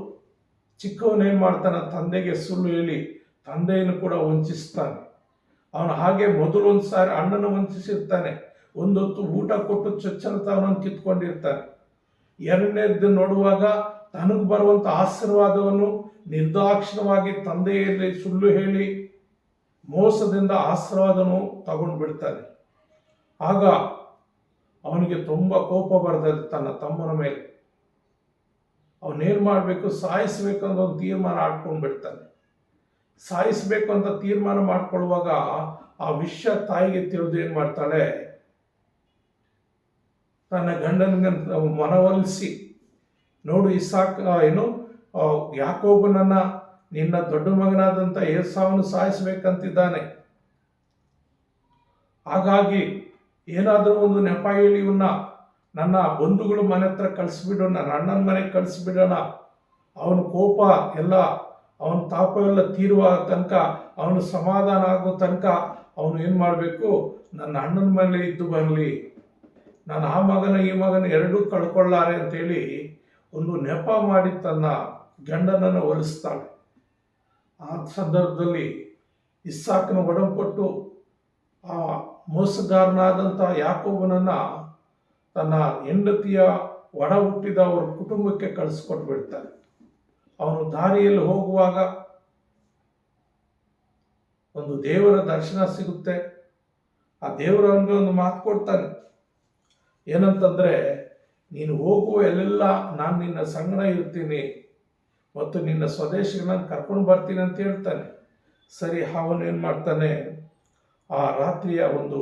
ಚಿಕ್ಕವನೇನು ಮಾಡ್ತಾನೆ, ತಂದೆಗೆ ಸುಳ್ಳು ಹೇಳಿ ತಂದೆಯನ್ನು ಕೂಡ ವಂಚಿಸ್ತಾನೆ. ಅವನು ಹಾಗೆ ಮೊದಲೊಂದು ಸಾರಿ ಅಣ್ಣನ ವಂಚಿಸಿರ್ತಾನೆ, ಒಂದೊತ್ತು ಊಟ ಕೊಟ್ಟು ಚೊಚ್ಚಲತನವನ್ನು ಕಿತ್ಕೊಂಡಿರ್ತಾನೆ. ಎರಡನೇದ್ದು ನೋಡುವಾಗ ತನಗೆ ಬರುವಂಥ ಆಶೀರ್ವಾದವನ್ನು ನಿರ್ದಾಕ್ಷಿಣ್ಯವಾಗಿ ತಂದೆಯಲ್ಲಿ ಸುಳ್ಳು ಹೇಳಿ ಮೋಸದಿಂದ ಆಶೀರ್ವಾದವನ್ನು ತಗೊಂಡು ಬಿಡ್ತಾನೆ. ಆಗ ಅವನಿಗೆ ತುಂಬ ಕೋಪ ಬರ್ತದೆ ತನ್ನ ತಮ್ಮನ ಮೇಲೆ. ಅವನೇನು ಮಾಡಬೇಕು, ಸಾಯಿಸಬೇಕು ಅಂತ ಒಂದು ತೀರ್ಮಾನ ಆಡ್ಕೊಂಡು ಬಿಡ್ತಾನೆ. ಸಾಯಿಸಬೇಕು ಅಂತ ತೀರ್ಮಾನ ಮಾಡ್ಕೊಳ್ಳುವಾಗ ಆ ವಿಷಯ ತಾಯಿಗೆ ತಿಳಿದು ಏನು ಮಾಡ್ತಾಳೆ, ತನ್ನ ಗಂಡನಿಗೆ ಮನವೊಲಿಸಿ, ನೋಡು ಯಾಕೋಬನನ್ನ ನಿನ್ನ ದೊಡ್ಡ ಮಗನಾದಂಥ ಏಸಾವನು ಸಾಯಿಸಬೇಕಂತಿದ್ದಾನೆ. ಹಾಗಾಗಿ ಏನಾದರೂ ಒಂದು ನೆಪ ಹೇಳಿ ಇವನ್ನ ನನ್ನ ಬಂಧುಗಳು ಮನೆ ಹತ್ರ ಕಳಿಸ್ಬಿಡೋಣ, ನನ್ನ ಅಣ್ಣನ ಮನೆಗೆ ಕಳಿಸ್ಬಿಡೋಣ. ಅವನ ಕೋಪ ಎಲ್ಲ, ಅವನ ತಾಪ ಎಲ್ಲ ತೀರುವ ತನಕ, ಅವನು ಸಮಾಧಾನ ಆಗೋ ತನಕ ಅವನು ಏನು ಮಾಡಬೇಕು, ನನ್ನ ಅಣ್ಣನ ಮೇಲೆ ಇದ್ದು ಬರಲಿ, ನಾನು ಆ ಮಗನ ಈ ಮಗನ ಎರಡೂ ಕಳ್ಕೊಳ್ಳಾರೆ ಅಂತೇಳಿ ಒಂದು ನೆಪ ಮಾಡಿ ತನ್ನ ಗಂಡನನ್ನು ಒಲಿಸ್ತಾಳೆ. ಆ ಸಂದರ್ಭದಲ್ಲಿ ಇಸ್ಸಾಕನ ಒಡಂಪಟ್ಟು ಆ ಮೋಸಗಾರನಾದಂಥ ಯಾಕೋಬನನ್ನು ತನ್ನ ಹೆಂಡತಿಯ ಒಡ ಹುಟ್ಟಿದ ಅವರ ಕುಟುಂಬಕ್ಕೆ ಕಳಿಸ್ಕೊಟ್ಟು ಬಿಡ್ತಾನೆ. ಅವನು ದಾರಿಯಲ್ಲಿ ಹೋಗುವಾಗ ಒಂದು ದೇವರ ದರ್ಶನ ಸಿಗುತ್ತೆ. ಆ ದೇವರು ಅವನಿಗೆ ಒಂದು ಮಾತು ಕೊಡ್ತಾನೆ, ಏನಂತಂದರೆ, ನೀನು ಹೋಗುವ ಎಲ್ಲೆಲ್ಲ ನಾನು ನಿನ್ನ ಸಂಗಡ ಇರ್ತೀನಿ ಮತ್ತು ನಿನ್ನ ಸ್ವದೇಶಕ್ಕೆ ನಾನು ಕರ್ಕೊಂಡು ಬರ್ತೀನಿ ಅಂತ ಹೇಳ್ತಾನೆ. ಸರಿ, ಅವನೇನು ಮಾಡ್ತಾನೆ, ಆ ರಾತ್ರಿಯ ಒಂದು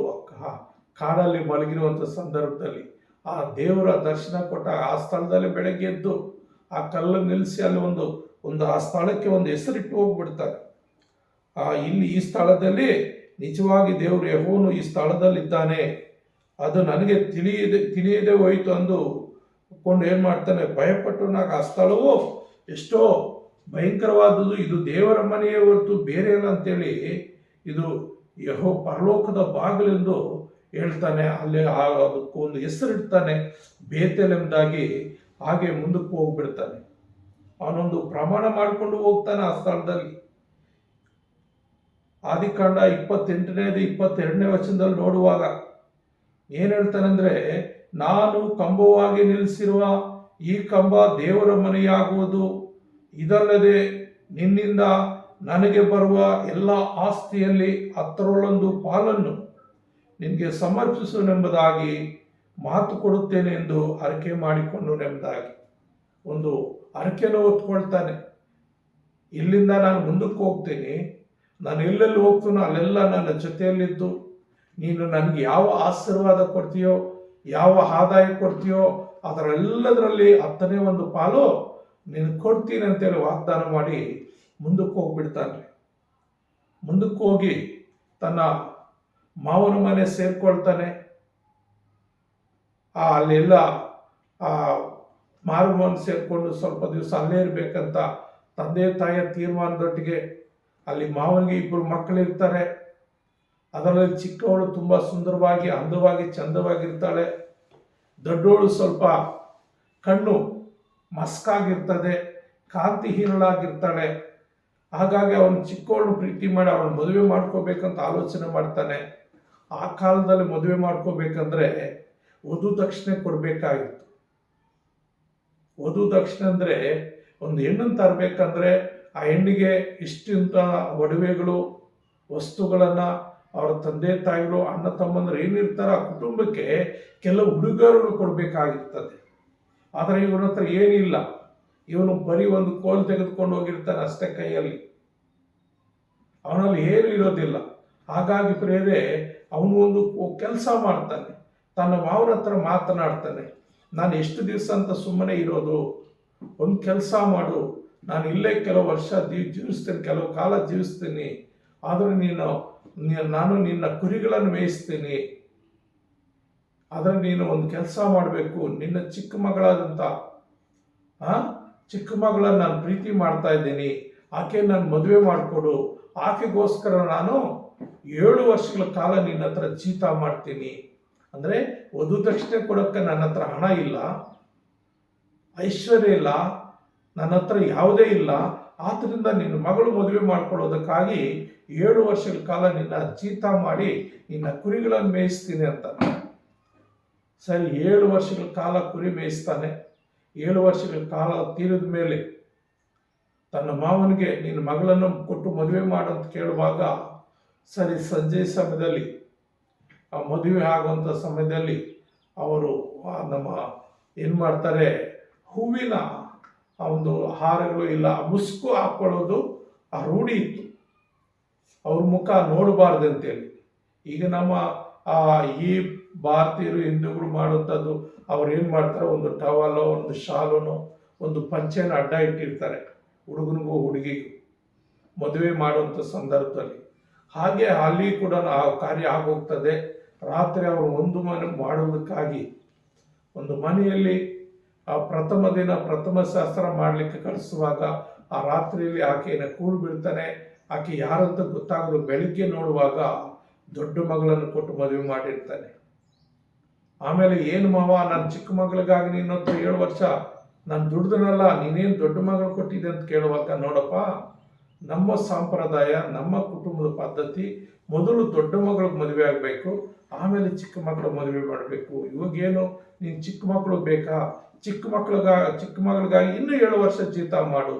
ಕಾಡಲ್ಲಿ ಮಲಗಿರುವಂಥ ಸಂದರ್ಭದಲ್ಲಿ ಆ ದೇವರ ದರ್ಶನ ಕೊಟ್ಟ ಆ ಸ್ಥಳದಲ್ಲಿ ಬೆಳಗ್ಗೆ ಎದ್ದು ಆ ಕಲ್ಲು ನಿಲ್ಲಿಸಿ ಅಲ್ಲಿ ಒಂದು ಆ ಸ್ಥಳಕ್ಕೆ ಒಂದು ಹೆಸರಿಟ್ಟು ಹೋಗ್ಬಿಡ್ತಾರೆ. ಈ ಸ್ಥಳದಲ್ಲಿ ನಿಜವಾಗಿ ದೇವರು ಯೆಹೋವನು ಈ ಸ್ಥಳದಲ್ಲಿದ್ದಾನೆ, ಅದು ನನಗೆ ತಿಳಿಯದೆ ಹೋಯಿತು ಅಂದುಕೊಂಡು ಏನು ಮಾಡ್ತಾನೆ, ಭಯಪಟ್ಟು ನಾಗ ಆ ಸ್ಥಳವು ಎಷ್ಟೋ ಭಯಂಕರವಾದದ್ದು, ಇದು ದೇವರ ಮನೆಯೇ ಹೊರತು ಬೇರೆ ಇಲ್ಲ ಅಂತೇಳಿ ಇದು ಪರಲೋಕದ ಬಾಗಿಲೆಂದು ಹೇಳ್ತಾನೆ. ಅಲ್ಲಿ ಅದಕ್ಕೊಂದು ಹೆಸರಿಡ್ತಾನೆ, ಬೇತೇಲ್ ಎಂಬುದಾಗಿ. ಹಾಗೆ ಮುಂದಕ್ಕೆ ಹೋಗ್ಬಿಡ್ತಾನೆ. ಅವನೊಂದು ಪ್ರಮಾಣ ಮಾಡಿಕೊಂಡು ಹೋಗ್ತಾನೆ ಆ ಸ್ಥಳದಲ್ಲಿ. ಆದಿಕಾಂಡ 28ನೇ 22ನೇ ವಚನದಲ್ಲಿ ನೋಡುವಾಗ ಏನು ಹೇಳ್ತಾನಂದ್ರೆ, ನಾನು ಕಂಬವಾಗಿ ನಿಲ್ಲಿಸಿರುವ ಈ ಕಂಬ ದೇವರ ಮನೆಯಾಗುವುದು, ಇದಲ್ಲದೆ ನಿನ್ನಿಂದ ನನಗೆ ಬರುವ ಎಲ್ಲ ಆಸ್ತಿಯಲ್ಲಿ 10ರ 1 ಪಾಲನ್ನು ನಿನಗೆ ಸಮರ್ಪಿಸುವೆನೆಂಬುದಾಗಿ ಮಾತು ಕೊಡುತ್ತೇನೆ ಎಂದು ಅರಿಕೆ ಮಾಡಿಕೊಂಡನೆಂಬುದಾಗಿ ಒಂದು ಅರಿಕೆಯನ್ನು ಹೊತ್ಕೊಳ್ತಾನೆ. ಇಲ್ಲಿಂದ ನಾನು ಮುಂದಕ್ಕೆ ಹೋಗ್ತೀನಿ, ನಾನು ಎಲ್ಲೆಲ್ಲಿ ಹೋಗ್ತೀನೋ ಅಲ್ಲೆಲ್ಲ ನನ್ನ ಜೊತೆಯಲ್ಲಿದ್ದು ನೀನು ನನಗೆ ಯಾವ ಆಶೀರ್ವಾದ ಕೊಡ್ತೀಯೋ, ಯಾವ ಆದಾಯ ಕೊಡ್ತೀಯೋ ಅದರೆಲ್ಲದರಲ್ಲಿ 10ನೇ 1 ಪಾಲು ನೀನು ಕೊಡ್ತೀನಿ ಅಂತೇಳಿ ವಾಗ್ದಾನ ಮಾಡಿ ಮುಂದಕ್ಕೆ ಹೋಗ್ಬಿಡ್ತಾನೆ. ಮುಂದಕ್ಕೆ ಹೋಗಿ ತನ್ನ ಮಾವನ ಮನೆ ಸೇರ್ಕೊಳ್ತಾನೆ. ಅಲ್ಲೆಲ್ಲ ಮಾರುಮನೆ ಸೇರಿಕೊಂಡು ಸ್ವಲ್ಪ ದಿವಸ ಅಲ್ಲೇ ಇರಬೇಕಂತ ತಂದೆ ತಾಯಿಯ ತೀರ್ಮಾನದೊಟ್ಟಿಗೆ ಅಲ್ಲಿ ಮಾವನಿಗೆ 2 ಮಕ್ಕಳಿರ್ತಾರೆ. ಅದರಲ್ಲಿ ಚಿಕ್ಕವಳು ತುಂಬ ಸುಂದರವಾಗಿ, ಅಂದವಾಗಿ, ಚಂದವಾಗಿರ್ತಾಳೆ. ದೊಡ್ಡವಳು ಸ್ವಲ್ಪ ಕಣ್ಣು ಮಸ್ಕಾಗಿರ್ತದೆ, ಕಾಂತಿಹೀನಳಾಗಿರ್ತಾಳೆ. ಹಾಗಾಗಿ ಅವನು ಚಿಕ್ಕವಳನ್ನು ಪ್ರೀತಿ ಮಾಡಿ ಅವಳು ಮದುವೆ ಮಾಡ್ಕೋಬೇಕಂತ ಆಲೋಚನೆ ಮಾಡ್ತಾನೆ. ಆ ಕಾಲದಲ್ಲಿ ಮದುವೆ ಮಾಡ್ಕೋಬೇಕಂದ್ರೆ ವಧು ದಕ್ಷಿಣೆ ಕೊಡಬೇಕಾಗಿತ್ತು. ವಧು ದಕ್ಷಿಣೆ ಅಂದರೆ ಒಂದು ಹೆಣ್ಣನ್ನು ತರಬೇಕಂದ್ರೆ ಆ ಹೆಣ್ಣಿಗೆ ಇಷ್ಟಿಂತ ಒಡವೆಗಳು, ವಸ್ತುಗಳನ್ನು ಅವರ ತಂದೆ ತಾಯಿಗಳು, ಅಣ್ಣ ತಮ್ಮಂದರು ಏನಿರ್ತಾರೋ ಆ ಕುಟುಂಬಕ್ಕೆ ಕೆಲವು ಉಡುಗೊರೆಗಳು ಕೊಡಬೇಕಾಗಿರ್ತದೆ. ಆದರೆ ಇವನ ಹತ್ರ ಏನಿಲ್ಲ. ಇವನು ಬರೀ ಒಂದು ಕೋಲ್ ತೆಗೆದುಕೊಂಡು ಹೋಗಿರ್ತಾನೆ ಅಷ್ಟೇ ಕೈಯಲ್ಲಿ, ಅವನಲ್ಲಿ ಏನು ಇರೋದಿಲ್ಲ. ಹಾಗಾಗಿ ಪ್ರೇರೆ ಅವನು ಒಂದು ಕೆಲಸ ಮಾಡ್ತಾನೆ, ತನ್ನ ಮಾವನ ಹತ್ರ ಮಾತನಾಡ್ತಾನೆ. ನಾನು ಎಷ್ಟು ದಿವಸ ಅಂತ ಸುಮ್ಮನೆ ಇರೋದು, ಒಂದು ಕೆಲಸ ಮಾಡು, ನಾನು ಇಲ್ಲೇ ಕೆಲವು ವರ್ಷ ಜೀವಿಸ್ತೀನಿ, ಕೆಲವು ಕಾಲ ಜೀವಿಸ್ತೀನಿ, ಆದರೆ ನಾನು ನಿನ್ನ ಕುರಿಗಳನ್ನು ಮೇಯಿಸ್ತೀನಿ, ಆದರೆ ನೀನು ಒಂದು ಕೆಲಸ ಮಾಡಬೇಕು. ನಿನ್ನ ಚಿಕ್ಕ ಮಗಳಾದಂಥ ಚಿಕ್ಕ ಮಗಳನ್ನ ನಾನು ಪ್ರೀತಿ ಮಾಡ್ತಾ ಇದ್ದೀನಿ, ಆಕೆ ನಾನು ಮದುವೆ ಮಾಡಿಕೊಡು. ಆಕೆಗೋಸ್ಕರ ನಾನು 7 ವರ್ಷಗಳ ಕಾಲ ನಿನ್ನ ಹತ್ರ ಜೀತ ಮಾಡ್ತೀನಿ. ಅಂದರೆ ವಧು ದಕ್ಷಿಣೆ ಕೊಡೋಕ್ಕೆ ನನ್ನ ಹತ್ರ ಹಣ ಇಲ್ಲ, ಐಶ್ವರ್ಯ ಇಲ್ಲ, ನನ್ನ ಹತ್ರ ಯಾವುದೇ ಇಲ್ಲ. ಆದ್ದರಿಂದ ನಿನ್ನ ಮಗಳು ಮದುವೆ ಮಾಡ್ಕೊಳ್ಳೋದಕ್ಕಾಗಿ 7 ವರ್ಷಗಳ ಕಾಲ ನಿನ್ನ ಜೀತ ಮಾಡಿ ನಿನ್ನ ಕುರಿಗಳನ್ನು ಮೇಯಿಸ್ತೀನಿ ಅಂತ. ಸರಿ, 7 ವರ್ಷಗಳ ಕಾಲ ಕುರಿ ಮೇಯಿಸ್ತಾನೆ. 7 ವರ್ಷಗಳ ಕಾಲ ತೀರಿದ ಮೇಲೆ ತನ್ನ ಮಾವನಿಗೆ ನಿನ್ನ ಮಗಳನ್ನು ಕೊಟ್ಟು ಮದುವೆ ಮಾಡಂತ ಕೇಳುವಾಗ, ಸರಿ ಸಂಜೆ ಸಮಯದಲ್ಲಿ ಆ ಮದುವೆ ಆಗುವಂಥ ಸಮಯದಲ್ಲಿ ಅವರು ನಮ್ಮ ಏನು ಮಾಡ್ತಾರೆ, ಹೂವಿನ ಒಂದು ಹಾರಗಳು ಇಲ್ಲ, ಮುಸುಕು ಹಾಕ್ಕೊಳ್ಳೋದು ಆ ರೂಢಿ ಇತ್ತು. ಅವ್ರ ಮುಖ ನೋಡಬಾರ್ದು ಅಂತೇಳಿ. ಈಗ ನಮ್ಮ ಈ ಭಾರತೀಯರು ಹಿಂದೂಗಳು ಮಾಡುವಂಥದ್ದು, ಅವ್ರು ಏನು ಮಾಡ್ತಾರೆ, ಒಂದು ಟವಲೋ, ಒಂದು ಶಾಲುನೋ, ಒಂದು ಪಂಚೆನ ಅಡ್ಡ ಇಟ್ಟಿರ್ತಾರೆ ಹುಡುಗನಿಗೂ ಹುಡುಗಿಗೂ ಮದುವೆ ಮಾಡುವಂಥ ಸಂದರ್ಭದಲ್ಲಿ. ಹಾಗೆ ಅಲ್ಲಿ ಕೂಡ ಆ ಕಾರ್ಯ ಆಗೋಗ್ತದೆ. ರಾತ್ರಿ ಅವರು ಒಂದು ಮನೆ ಮಾಡುವುದಕ್ಕಾಗಿ ಒಂದು ಮನೆಯಲ್ಲಿ ಪ್ರಥಮ ದಿನ ಪ್ರಥಮ ಶಾಸ್ತ್ರ ಮಾಡಲಿಕ್ಕೆ ಕಳಿಸುವಾಗ ಆ ರಾತ್ರಿಯಲ್ಲಿ ಆಕೆಯನ್ನು ಕೂಡು ಬಿಡ್ತಾನೆ. ಆಕೆ ಯಾರಂತ ಗೊತ್ತಾಗೋದು ಬೆಳಿಗ್ಗೆ ನೋಡುವಾಗ ದೊಡ್ಡ ಮಗಳನ್ನು ಕೊಟ್ಟು ಮದುವೆ ಮಾಡಿರ್ತಾನೆ. ಆಮೇಲೆ ಏನು ಮಾವ, ನನ್ನ ಚಿಕ್ಕ ಮಗಳಿಗಾಗಿ ನಿನ್ನ ಹತ್ರ 7 ವರ್ಷ ನಾನು ದುಡ್ದನಲ್ಲ, ನೀನೇನು ದೊಡ್ಡ ಮಗಳು ಕೊಟ್ಟಿದ್ದೆ ಅಂತ ಕೇಳುವಾಗ, ನೋಡಪ್ಪ, ನಮ್ಮ ಸಂಪ್ರದಾಯ, ನಮ್ಮ ಕುಟುಂಬದ ಪದ್ಧತಿ, ಮೊದಲು ದೊಡ್ಡ ಮಗಳಿಗೆ ಮದುವೆ ಆಗಬೇಕು, ಆಮೇಲೆ ಚಿಕ್ಕ ಮಕ್ಕಳು ಮದುವೆ ಮಾಡಬೇಕು. ಇವಾಗೇನು ನೀನು ಚಿಕ್ಕ ಮಕ್ಕಳು ಬೇಕಾ? ಚಿಕ್ಕ ಮಗಳಿಗಾಗಿ ಇನ್ನೂ 7 ವರ್ಷ ಜೀತ ಮಾಡು,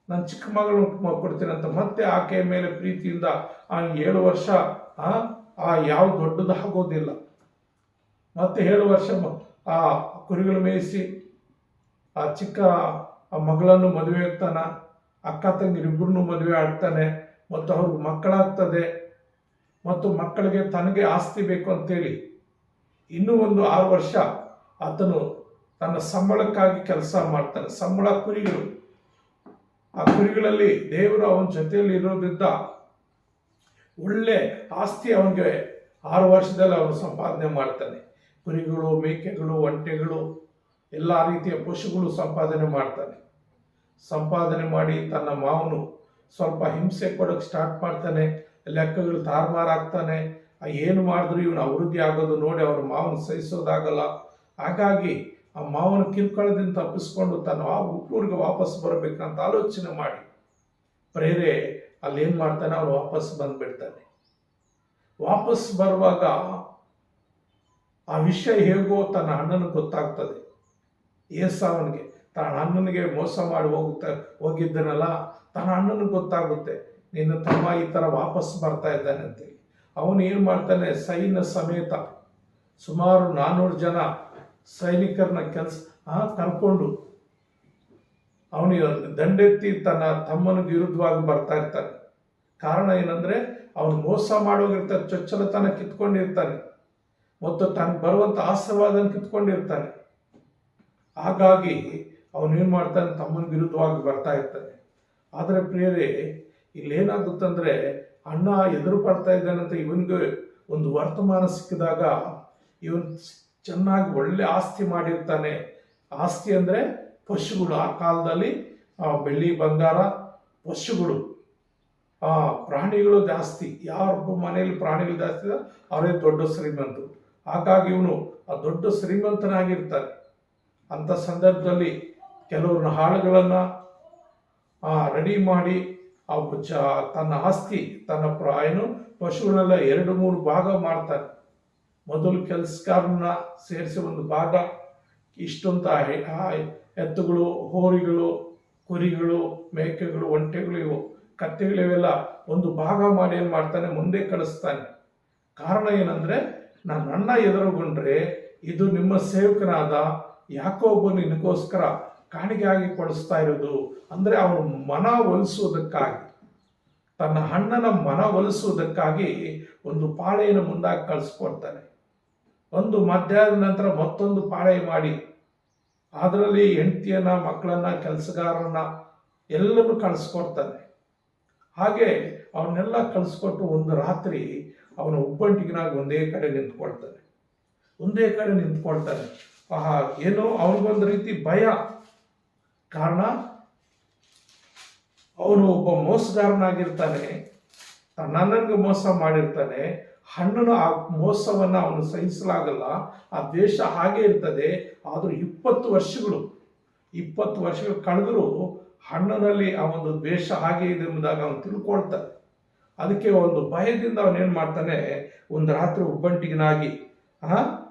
ನಾನು ಚಿಕ್ಕ ಮಗಳು ಕೊಡ್ತೀನಿ ಅಂತ ಮತ್ತೆ ಆಕೆಯ ಮೇಲೆ ಪ್ರೀತಿಯಿಂದ ಆ 7 ವರ್ಷ ಯಾವ ದೊಡ್ಡದಾಗೋದಿಲ್ಲ. ಮತ್ತೆ 7 ವರ್ಷ ಆ ಕುರಿಗಳು ಮೇಯಿಸಿ ಆ ಚಿಕ್ಕ ಮಗಳನ್ನು ಮದುವೆ ಆಗ್ತಾನ, ಅಕ್ಕ ತಂಗಿರಿಬ್ಬರನ್ನು ಮದುವೆ ಆಗ್ತಾನೆ, ಮತ್ತು ಅವ್ರಿಗೆ ಮಕ್ಕಳಾಗ್ತದೆ, ಮತ್ತು ಮಕ್ಕಳಿಗೆ ತನಗೆ ಆಸ್ತಿ ಬೇಕು ಅಂತೇಳಿ ಇನ್ನೂ ಒಂದು 6 ವರ್ಷ ಆತನು ತನ್ನ ಸಂಬಳಕ್ಕಾಗಿ ಕೆಲಸ ಮಾಡ್ತಾನೆ. ಸಂಬಳ ಕುರಿಗಳು. ಆ ಕುರಿಗಳಲ್ಲಿ ದೇವರು ಅವನ ಜೊತೆಯಲ್ಲಿ ಇರೋದ್ರಿಂದ ಒಳ್ಳೆ ಆಸ್ತಿ ಅವನಿಗೆ 6 ವರ್ಷದಲ್ಲಿ ಅವನು ಸಂಪಾದನೆ ಮಾಡ್ತಾನೆ. ಕುರಿಗಳು, ಮೇಕೆಗಳು, ಒಂಟೆಗಳು, ಎಲ್ಲ ರೀತಿಯ ಪಶುಗಳು ಸಂಪಾದನೆ ಮಾಡ್ತಾನೆ. ಸಂಪಾದನೆ ಮಾಡಿ ತನ್ನ ಮಾವನು ಸ್ವಲ್ಪ ಹಿಂಸೆ ಕೊಡೋಕ್ಕೆ ಸ್ಟಾರ್ಟ್ ಮಾಡ್ತಾನೆ. ಲೆಕ್ಕಗಳು ತಾರುಮಾರಾಗ್ತಾನೆ. ಏನು ಮಾಡಿದ್ರು ಇವನು ಅಭಿವೃದ್ಧಿ ಆಗೋದು ನೋಡಿ ಅವ್ರ ಮಾವನ ಸಹಿಸೋದಾಗಲ್ಲ. ಹಾಗಾಗಿ ಆ ಮಾವನ ಕಿರ್ಕಳದಿಂದ ತಪ್ಪಿಸ್ಕೊಂಡು ತನ್ನ ಹುಟ್ಟೂರಿಗೆ ವಾಪಸ್ ಬರಬೇಕಂತ ಆಲೋಚನೆ ಮಾಡಿ ಪ್ರೇರೆ ಅಲ್ಲೇನು ಮಾಡ್ತಾನೆ, ಅವನು ವಾಪಸ್ ಬಂದುಬಿಡ್ತಾನೆ. ವಾಪಸ್ ಬರುವಾಗ ಆ ವಿಷಯ ಹೇಗೋ ತನ್ನ ಅಣ್ಣನಿಗೆ ಗೊತ್ತಾಗ್ತದೆ. ಏಸಾವನಿಗೆ ತನ್ನ ಅಣ್ಣನಿಗೆ ಮೋಸ ಮಾಡಿ ಹೋಗಿದ್ದನಲ್ಲ, ತನ್ನ ಅಣ್ಣನಿಗೆ ಗೊತ್ತಾಗುತ್ತೆ, ನಿನ್ನ ತಮ್ಮ ಈ ಥರ ವಾಪಸ್ ಬರ್ತಾ ಇದ್ದಾನೆ ಅಂತೇಳಿ. ಅವನು ಏನು ಮಾಡ್ತಾನೆ, ಸೈನ್ಯ ಸಮೇತ ಸುಮಾರು 400 ಜನ ಸೈನಿಕರನ್ನ ಕರ್ಕೊಂಡು ಅವನಿಗೆ ದಂಡೆತ್ತಿ ತನ್ನ ತಮ್ಮನ ವಿರುದ್ಧವಾಗಿ ಬರ್ತಾ ಇರ್ತಾನೆ. ಕಾರಣ ಏನಂದರೆ, ಅವನು ಮೋಸ ಮಾಡೋಗಿರ್ತಾನೆ, ಚೊಚ್ಚಲತನ ಕಿತ್ಕೊಂಡಿರ್ತಾನೆ ಮತ್ತು ತನಗೆ ಬರುವಂಥ ಆಶೀರ್ವಾದನ ಕಿತ್ಕೊಂಡಿರ್ತಾನೆ. ಹಾಗಾಗಿ ಅವನೇನು ಮಾಡ್ತಾನೆ, ತಮ್ಮನ ವಿರುದ್ಧವಾಗಿ ಬರ್ತಾ ಇರ್ತಾನೆ. ಆದರೆ ಪ್ರಿಯರೇ, ಇಲ್ಲೇನಾಗುತ್ತಂದರೆ, ಅಣ್ಣ ಎದುರು ಬರ್ತಾ ಇದ್ದಾನಂತ ಇವನಿಗೆ ಒಂದು ವರ್ತಮಾನ ಸಿಕ್ಕಿದಾಗ ಇವನು ಚೆನ್ನಾಗಿ ಒಳ್ಳೆ ಆಸ್ತಿ ಮಾಡಿರ್ತಾನೆ. ಆಸ್ತಿ ಅಂದರೆ ಪಶುಗಳು. ಆ ಕಾಲದಲ್ಲಿ ಬೆಳ್ಳಿ ಬಂಗಾರ, ಪಶುಗಳು, ಪ್ರಾಣಿಗಳು ಜಾಸ್ತಿ. ಯಾರ ಮನೆಯಲ್ಲಿ ಪ್ರಾಣಿಗಳು ಜಾಸ್ತಿ ಇದೆ ಅವರೇ ದೊಡ್ಡ ಶ್ರೀಮಂತರು. ಹಾಗಾಗಿ ಇವನು ಆ ದೊಡ್ಡ ಶ್ರೀಮಂತನಾಗಿರ್ತಾನೆ. ಅಂಥ ಸಂದರ್ಭದಲ್ಲಿ ಕೆಲವ್ರನ್ನ ಹಾಳುಗಳನ್ನು ರೆಡಿ ಮಾಡಿ ತನ್ನ ಆಸ್ತಿ, ತನ್ನ ಪಶುಗಳನ್ನೆಲ್ಲ 2-3 ಭಾಗ ಮಾಡ್ತಾನೆ. ಮೊದಲು ಕೆಲಸಗಾರನ್ನ ಸೇರಿಸಿ ಒಂದು ಭಾಗ, ಇಷ್ಟೊಂತ ಎತ್ತುಗಳು, ಹೋರಿಗಳು, ಕುರಿಗಳು, ಮೇಕೆಗಳು, ಒಂಟೆಗಳು, ಇವು ಕತ್ತೆಗಳಿವೆಲ್ಲ ಒಂದು ಭಾಗ ಮಾಡಿ ಏನು ಮಾಡ್ತಾನೆ, ಮುಂದೆ ಕಳಿಸ್ತಾನೆ. ಕಾರಣ ಏನಂದರೆ, ನನ್ನ ಅಣ್ಣ ಎದುರುಗೊಂಡ್ರೆ ಇದು ನಿಮ್ಮ ಸೇವಕನಾದ ಯಾಕೋಬನು ನಿನಗೋಸ್ಕರ ಕಾಣಿಕೆಯಾಗಿ ಕೊಡಿಸ್ತಾ ಇರೋದು. ಅಂದರೆ ಅವನು ಮನ ಒಲಿಸುವುದಕ್ಕಾಗಿ, ತನ್ನ ಅಣ್ಣನ ಮನ ಒಲಿಸುವುದಕ್ಕಾಗಿ ಒಂದು ಪಾಳೆಯನ್ನು ಮುಂದಾಗಿ ಕಳಿಸ್ಕೊಡ್ತಾನೆ. ಒಂದು ಮಧ್ಯಾಹ್ನದ ನಂತರ ಮತ್ತೊಂದು ಪಾಳೆ ಮಾಡಿ ಅದರಲ್ಲಿ ಹೆಂಡತಿಯನ್ನ, ಮಕ್ಕಳನ್ನ, ಕೆಲಸಗಾರನ್ನ ಎಲ್ಲರೂ ಕಳಿಸ್ಕೊಡ್ತಾನೆ. ಹಾಗೆ ಅವನ್ನೆಲ್ಲ ಕಳಿಸ್ಕೊಟ್ಟು ಒಂದು ರಾತ್ರಿ ಅವನ ಒಬ್ಬಂಟಿಗನಾಗಿ ಒಂದೇ ಕಡೆ ನಿಂತ್ಕೊಳ್ತಾನೆ. ಏನೋ ಅವನಿಗೊಂದು ರೀತಿ ಭಯ. ಕಾರಣ, ಅವನು ಒಬ್ಬ ಮೋಸಗಾರನಾಗಿರ್ತಾನೆ, ತನ್ನ ಅಣ್ಣನಿಗೆ ಮೋಸ ಮಾಡಿರ್ತಾನೆ. ಹಣ್ಣನ ಆ ಮೋಸವನ್ನು ಅವನು ಸಹಿಸಲಾಗಲ್ಲ. ಆ ದ್ವೇಷ ಹಾಗೆ ಇರ್ತದೆ. ಆದರೂ 20 ವರ್ಷಗಳು ಕಳೆದರೂ ಹಣ್ಣನಲ್ಲಿ ಆ ಒಂದು ದ್ವೇಷ ಹಾಗೆ ಇದೆ ಎಂಬುದಾಗ ಅವನು ತಿಳ್ಕೊಳ್ತಾನೆ. ಅದಕ್ಕೆ ಒಂದು ಭಯದಿಂದ ಅವನೇನು ಮಾಡ್ತಾನೆ, ಒಂದು ರಾತ್ರಿ ಒಬ್ಬಂಟಿಗನಾಗಿ